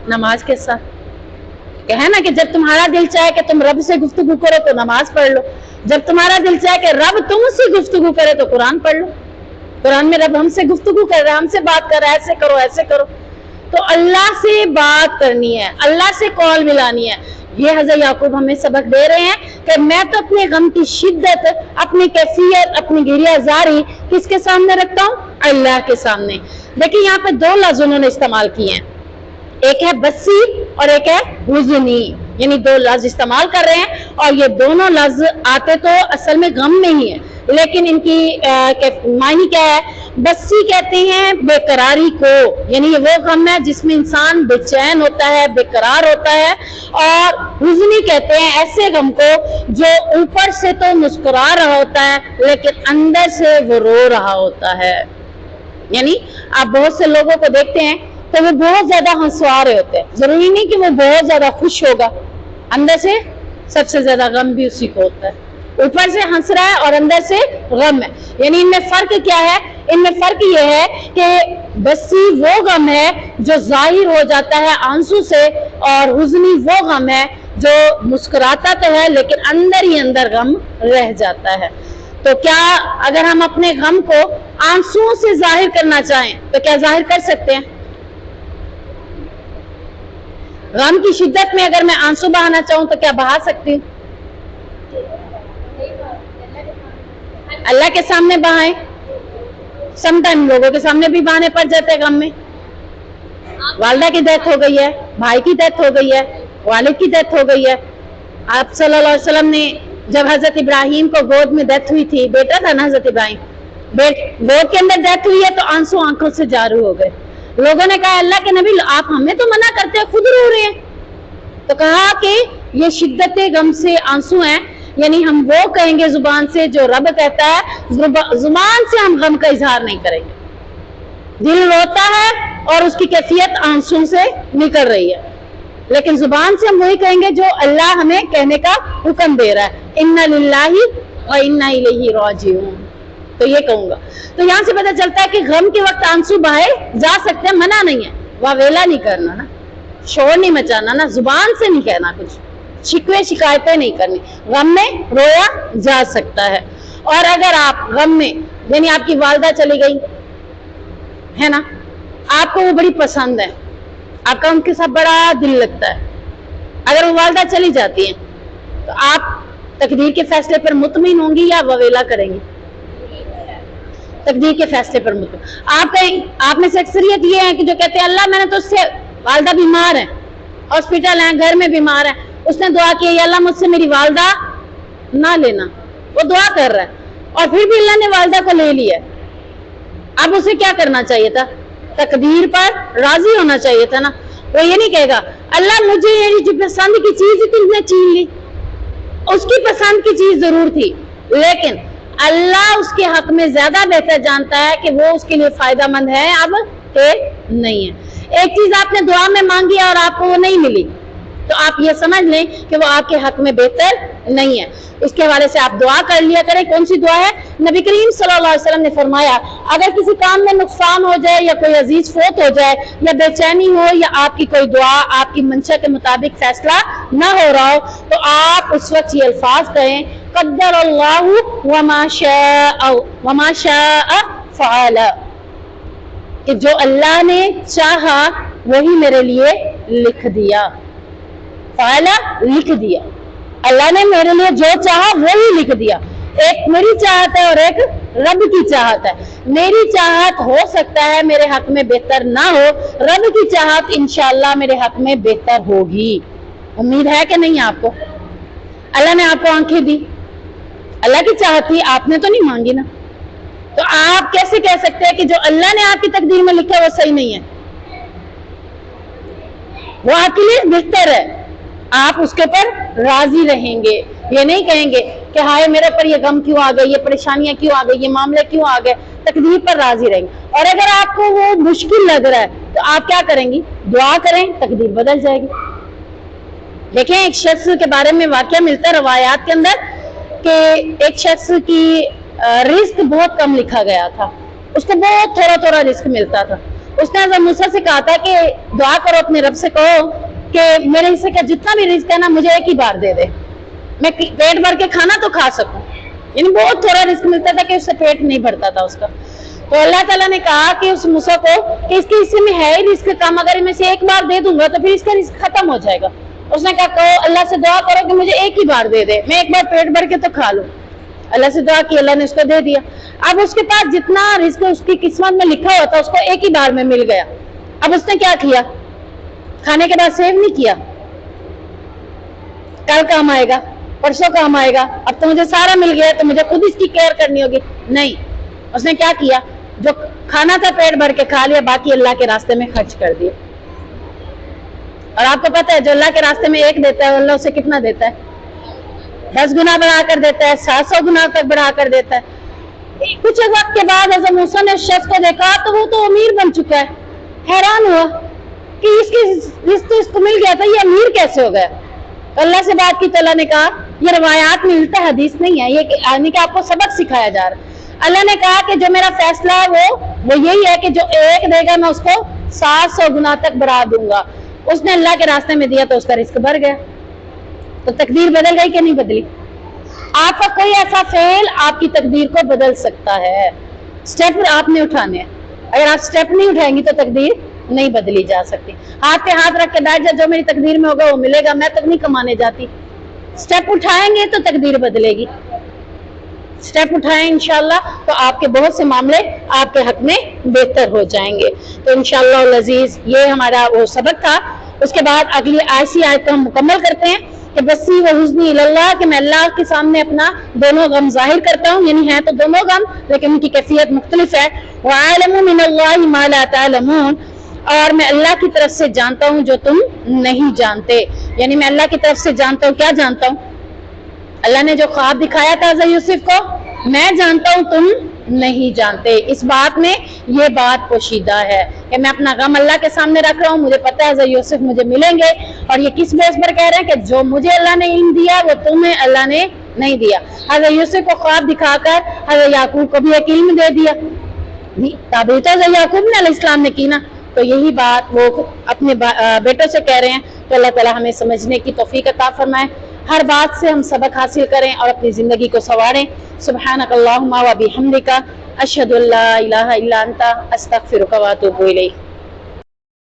نماز کے ساتھ. کہ ہے نا کہ جب تمہارا دل چاہے کہ تم رب سے گفتگو کرو تو نماز پڑھ لو, جب تمہارا دل چاہے کہ رب تم سے گفتگو کرے تو قرآن پڑھ لو. قرآن میں رب ہم سے گفتگو کر رہا ہے, ہم سے بات کر رہا ہے, ایسے کرو ایسے کرو. تو اللہ سے بات کرنی ہے, اللہ سے کال ملانی ہے. یہ حضرت یعقوب ہمیں سبق دے رہے ہیں کہ میں تو اپنے غم کی شدت, اپنی کیفیت, اپنی گریہ زاری کس کے سامنے رکھتا ہوں؟ اللہ کے سامنے. دیکھیں یہاں پہ 2 لفظ انہوں نے استعمال کیے ہیں, ایک ہے بسی اور ایک ہے حزنی. یعنی 2 لفظ استعمال کر رہے ہیں, اور یہ دونوں لفظ آتے تو اصل میں غم میں ہی ہے, لیکن ان کی معنی کیا ہے؟ بسی کہتے ہیں بے قراری کو، یعنی یہ وہ غم ہے جس میں انسان بے چین ہوتا ہے، بے قرار ہوتا ہے، اور حزنی کہتے ہیں ایسے غم کو جو اوپر سے تو مسکرا رہا ہوتا ہے لیکن اندر سے وہ رو رہا ہوتا ہے۔ یعنی آپ بہت سے لوگوں کو دیکھتے ہیں تو وہ بہت زیادہ ہنسوا رہے ہوتے ہیں، ضروری نہیں کہ وہ بہت زیادہ خوش ہوگا، اندر سے سب سے زیادہ غم بھی اسی کو ہوتا ہے، اوپر سے ہنس رہا ہے اور اندر سے غم ہے۔ یعنی ان میں فرق کیا ہے؟ ان میں فرق یہ ہے کہ بسی وہ غم ہے جو ظاہر ہو جاتا ہے آنسو سے، اور حزنی وہ غم ہے جو مسکراتا تو ہے لیکن اندر ہی اندر غم رہ جاتا ہے۔ تو کیا اگر ہم اپنے غم کو آنسوؤں سے ظاہر کرنا چاہیں تو کیا ظاہر کر سکتے ہیں؟ غم کی شدت میں اگر میں آنسو بہانا چاہوں تو کیا بہا سکتی ہوں؟ اللہ کے سامنے بہائیں، سم ٹائم لوگوں کے سامنے بھی بہانے پڑ جاتے ہیں غم میں۔ والدہ کی ڈیتھ ہو گئی ہے، بھائی کی ڈیتھ ہو گئی ہے، والد کی ڈیتھ ہو گئی ہے۔ آپ صلی اللہ علیہ وسلم نے جب حضرت ابراہیم کو گود میں ڈیتھ ہوئی تھی، بیٹا تھا نا حضرت ابراہیم، گود کے اندر ڈیتھ ہوئی ہے تو آنسو آنکھوں سے جاری ہو گئے۔ لوگوں نے کہا اللہ کے نبی آپ ہمیں تو منع کرتے ہیں، خود رو رہے ہیں۔ تو کہا کہ یہ شدت غم سے آنسو ہیں، یعنی ہم وہ کہیں گے زبان سے جو رب کہتا ہے، زبان سے ہم غم کا اظہار نہیں کریں گے۔ دل روتا ہے اور اس کی کیفیت آنسو سے نکل رہی ہے، لیکن زبان سے ہم وہی کہیں گے جو اللہ ہمیں کہنے کا حکم دے رہا ہے، اِنَّ لِلَّهِ وَإِنَّا إِلَيْهِ رَاجِعُونَ۔ تو یہ کہوں گا۔ تو یہاں سے پتہ چلتا ہے کہ غم کے وقت آنسو بہائے جا سکتے ہیں، منع نہیں ہے، واویلا نہیں کرنا نا، شور نہیں مچانا نا، زبان سے نہیں کہنا کچھ، شکوے شکایتیں نہیں کرنی، غم میں رویا جا سکتا ہے۔ اور اگر آپ غم میں، یعنی آپ کی والدہ چلی گئی ہے نا، آپ کو وہ بڑی پسند ہے، آپ کا ان کے ساتھ بڑا دل لگتا ہے، اگر وہ والدہ چلی جاتی ہیں تو آپ تقدیر کے فیصلے پر مطمئن ہوں گی یا واویلا کریں گی؟ تقدیر کے فیصلے پر مطمئن۔ آپ میں سے اکثریت یہ ہے کہ جو کہتے ہیں اللہ میں نے تو اس سے، والدہ بیمار ہے، ہاسپٹل ہیں، گھر میں بیمار ہے، اس نے دعا کی یا اللہ مجھ سے میری والدہ نہ لینا، وہ دعا کر رہا ہے اور پھر بھی اللہ نے والدہ کو لے لیا۔ اب اسے کیا کرنا چاہیے تھا؟ تقدیر پر راضی ہونا چاہیے تھا نا۔ وہ یہ نہیں کہے گا اللہ مجھے میری جو پسند کی چیز تھی تم نے چھین لی، اس کی پسند کی چیز ضرور تھی لیکن اللہ اس کے حق میں زیادہ بہتر جانتا ہے کہ وہ اس کے لیے فائدہ مند ہے اب کہ نہیں ہے۔ ایک چیز آپ نے دعا میں مانگی اور آپ کو وہ نہیں ملی تو آپ یہ سمجھ لیں کہ وہ آپ کے حق میں بہتر نہیں ہے۔ اس کے حوالے سے آپ دعا کر لیا کریں۔ کون سی دعا ہے؟ نبی کریم صلی اللہ علیہ وسلم نے فرمایا اگر کسی کام میں نقصان ہو جائے یا کوئی عزیز فوت ہو جائے یا بے چینی ہو یا آپ کی کوئی دعا آپ کی منشا کے مطابق فیصلہ نہ ہو رہا ہو تو آپ اس وقت یہ الفاظ کہیں قدر اللہ وما شاء فعل، کہ جو اللہ نے چاہا وہی میرے لیے لکھ دیا۔ فعل لکھ دیا، اللہ نے میرے لیے جو چاہا وہی لکھ دیا۔ ایک میری چاہت ہے اور ایک رب کی چاہت ہے۔ میری چاہت ہو سکتا ہے میرے حق میں بہتر نہ ہو، رب کی چاہت انشاءاللہ میرے حق میں بہتر ہوگی۔ امید ہے کہ نہیں آپ کو؟ اللہ نے آپ کو آنکھیں دی، اللہ کی چاہت تھی، آپ نے تو نہیں مانگی نا، تو آپ کیسے کہہ سکتے ہیں کہ جو اللہ نے آپ کی تقدیر میں لکھا وہ صحیح نہیں ہے؟ وہ آپ کے لیے بہتر ہے، آپ اس کے اوپر راضی رہیں گے۔ یہ نہیں کہیں گے کہ ہائے میرے پر یہ غم کیوں آ گئی، یہ پریشانیاں کیوں آ گئی، یہ معاملے کیوں آ گئے، تقدیر پر راضی رہیں گے۔ اور اگر آپ کو وہ مشکل لگ رہا ہے تو آپ کیا کریں گی؟ دعا کریں، تقدیر بدل جائے گی۔ دیکھیں ایک شخص کے بارے میں واقعہ ملتا ہے روایات کے اندر کہ ایک شخص کی رزق بہت کم لکھا گیا تھا، اس کو بہت تھوڑا تھوڑا رزق ملتا تھا۔ اس نے حضرت موسیٰ سے کہا تھا کہ دعا کرو اپنے رب سے، کہو کہ میرے حصے کا جتنا بھی رزق ہے نا مجھے ایک ہی بار دے دے، میں پیٹ بھر کے کھانا تو کھا سکوں۔ یعنی بہت تھوڑا رزق ملتا تھا کہ اس سے پیٹ نہیں بھرتا تھا اس کا۔ تو اللہ تعالیٰ نے کہا کہ اس موسیٰ کو کہ اس کے حصے میں ہے رزق کم، اگر میں سے ایک بار دے دوں گا تو پھر اس کا رزق ختم ہو جائے گا۔ اس نے کہا کہو اللہ سے دعا کرو کہ مجھے ایک ہی بار دے دے، میں ایک بار پیٹ بھر کے تو کھا لوں۔ اللہ سے دعا کی، اللہ نے اس کو دے دیا۔ اب اس کے پاس جتنا رزق اس کی قسمت میں لکھا ہوا تھا اس کو ایک ہی بار میں مل گیا۔ اب اس نے کیا کیا؟ کھانے کے بعد سیو نہیں کیا، کل کام آئے گا، پرسوں کام آئے گا، اب تو مجھے سارا مل گیا تو مجھے خود اس کی کیئر کرنی ہوگی، نہیں، اس نے کیا کیا؟ جو کھانا تھا پیٹ بھر کے کھا لیا، باقی اللہ کے راستے میں خرچ کر دیا۔ اور آپ کو پتہ ہے جو اللہ کے راستے میں ایک دیتا ہے اللہ اسے کتنا دیتا ہے؟ 10 گنا بڑھا کر دیتا ہے، 700 گنا تک بڑھا کر دیتا ہے۔ کچھ وقت کے بعد حضرت موسیٰ نے اس شخص کو دیکھا تو وہ تو امیر بن چکا ہے، حیران ہوا کہ اس کو مل گیا تھا، یہ امیر کیسے ہو گیا؟ اللہ سے بات کی تو اللہ نے کہا یہ روایات میں ملتا ہے، حدیث نہیں ہے، یہ یعنی کہ آپ کو سبق سکھایا جا رہا ہے۔ اللہ نے کہا کہ جو میرا فیصلہ ہے وہ یہی ہے کہ جو ایک دے گا میں اس کو 700 گنا تک بڑھا دوں گا۔ اس نے اللہ کے راستے میں دیا تو اس کا رزق بڑھ گیا۔ تو تقدیر بدل گئی کہ نہیں بدلی؟ آپ کا کوئی ایسا فعل آپ کی تقدیر کو بدل سکتا ہے، سٹیپ آپ نے اٹھانے ہیں۔ اگر آپ سٹیپ نہیں اٹھائیں گی تو تقدیر نہیں بدلی جا سکتی۔ ہاتھ پہ ہاتھ رکھ کے بیٹھ جا، جو میری تقدیر میں ہوگا وہ ملے گا، میں تک نہیں کمانے جاتی۔ سٹیپ اٹھائیں گے تو تقدیر بدلے گی، سٹیپ اٹھائیں انشاءاللہ تو آپ کے بہت سے معاملے آپ کے حق میں بہتر ہو جائیں گے۔ تو انشاءاللہ العزیز یہ ہمارا وہ سبق تھا۔ اس کے بعد اگلی ایسی آیت کو ہم مکمل کرتے ہیں کہ بسی و حزنی اللہ، کہ میں اللہ کے سامنے اپنا دونوں غم ظاہر کرتا ہوں، یعنی ہے تو دونوں غم لیکن ان کی کیفیت مختلف ہے۔ وَعَالَمُ مِنَ اللَّهِ مَا لَا تَعْلَمُونَ، اور میں اللہ کی طرف سے جانتا ہوں جو تم نہیں جانتے، یعنی میں اللہ کی طرف سے جانتا ہوں، کیا جانتا ہوں؟ اللہ نے جو خواب دکھایا تھا حضرت یوسف کو، میں جانتا ہوں تم نہیں جانتے۔ اس بات میں یہ بات پوشیدہ ہے کہ میں اپنا غم اللہ کے سامنے رکھ رہا ہوں، مجھے پتا ہے حضرت یوسف مجھے ملیں گے، اور یہ کس بیس پر کہہ رہے ہیں کہ جو مجھے اللہ نے علم دیا وہ تمہیں اللہ نے نہیں دیا۔ حضرت یوسف کو خواب دکھا کر حضرت یعقوب کو بھی ایک علم دے دیا، تعبیر تو حضرت یعقوب نے علیہ السلام نے کی نا، تو یہی بات وہ اپنے بیٹوں سے کہہ رہے ہیں۔ تو اللہ تعالی ہمیں سمجھنے کی توفیق عطا فرمائے، ہر بات سے ہم سبق حاصل کریں اور اپنی زندگی کو سنواریں۔ سبحانک اللہم و بحمدک، اشہد ان لا الہ الا انت، استغفرک و اتوب الیک۔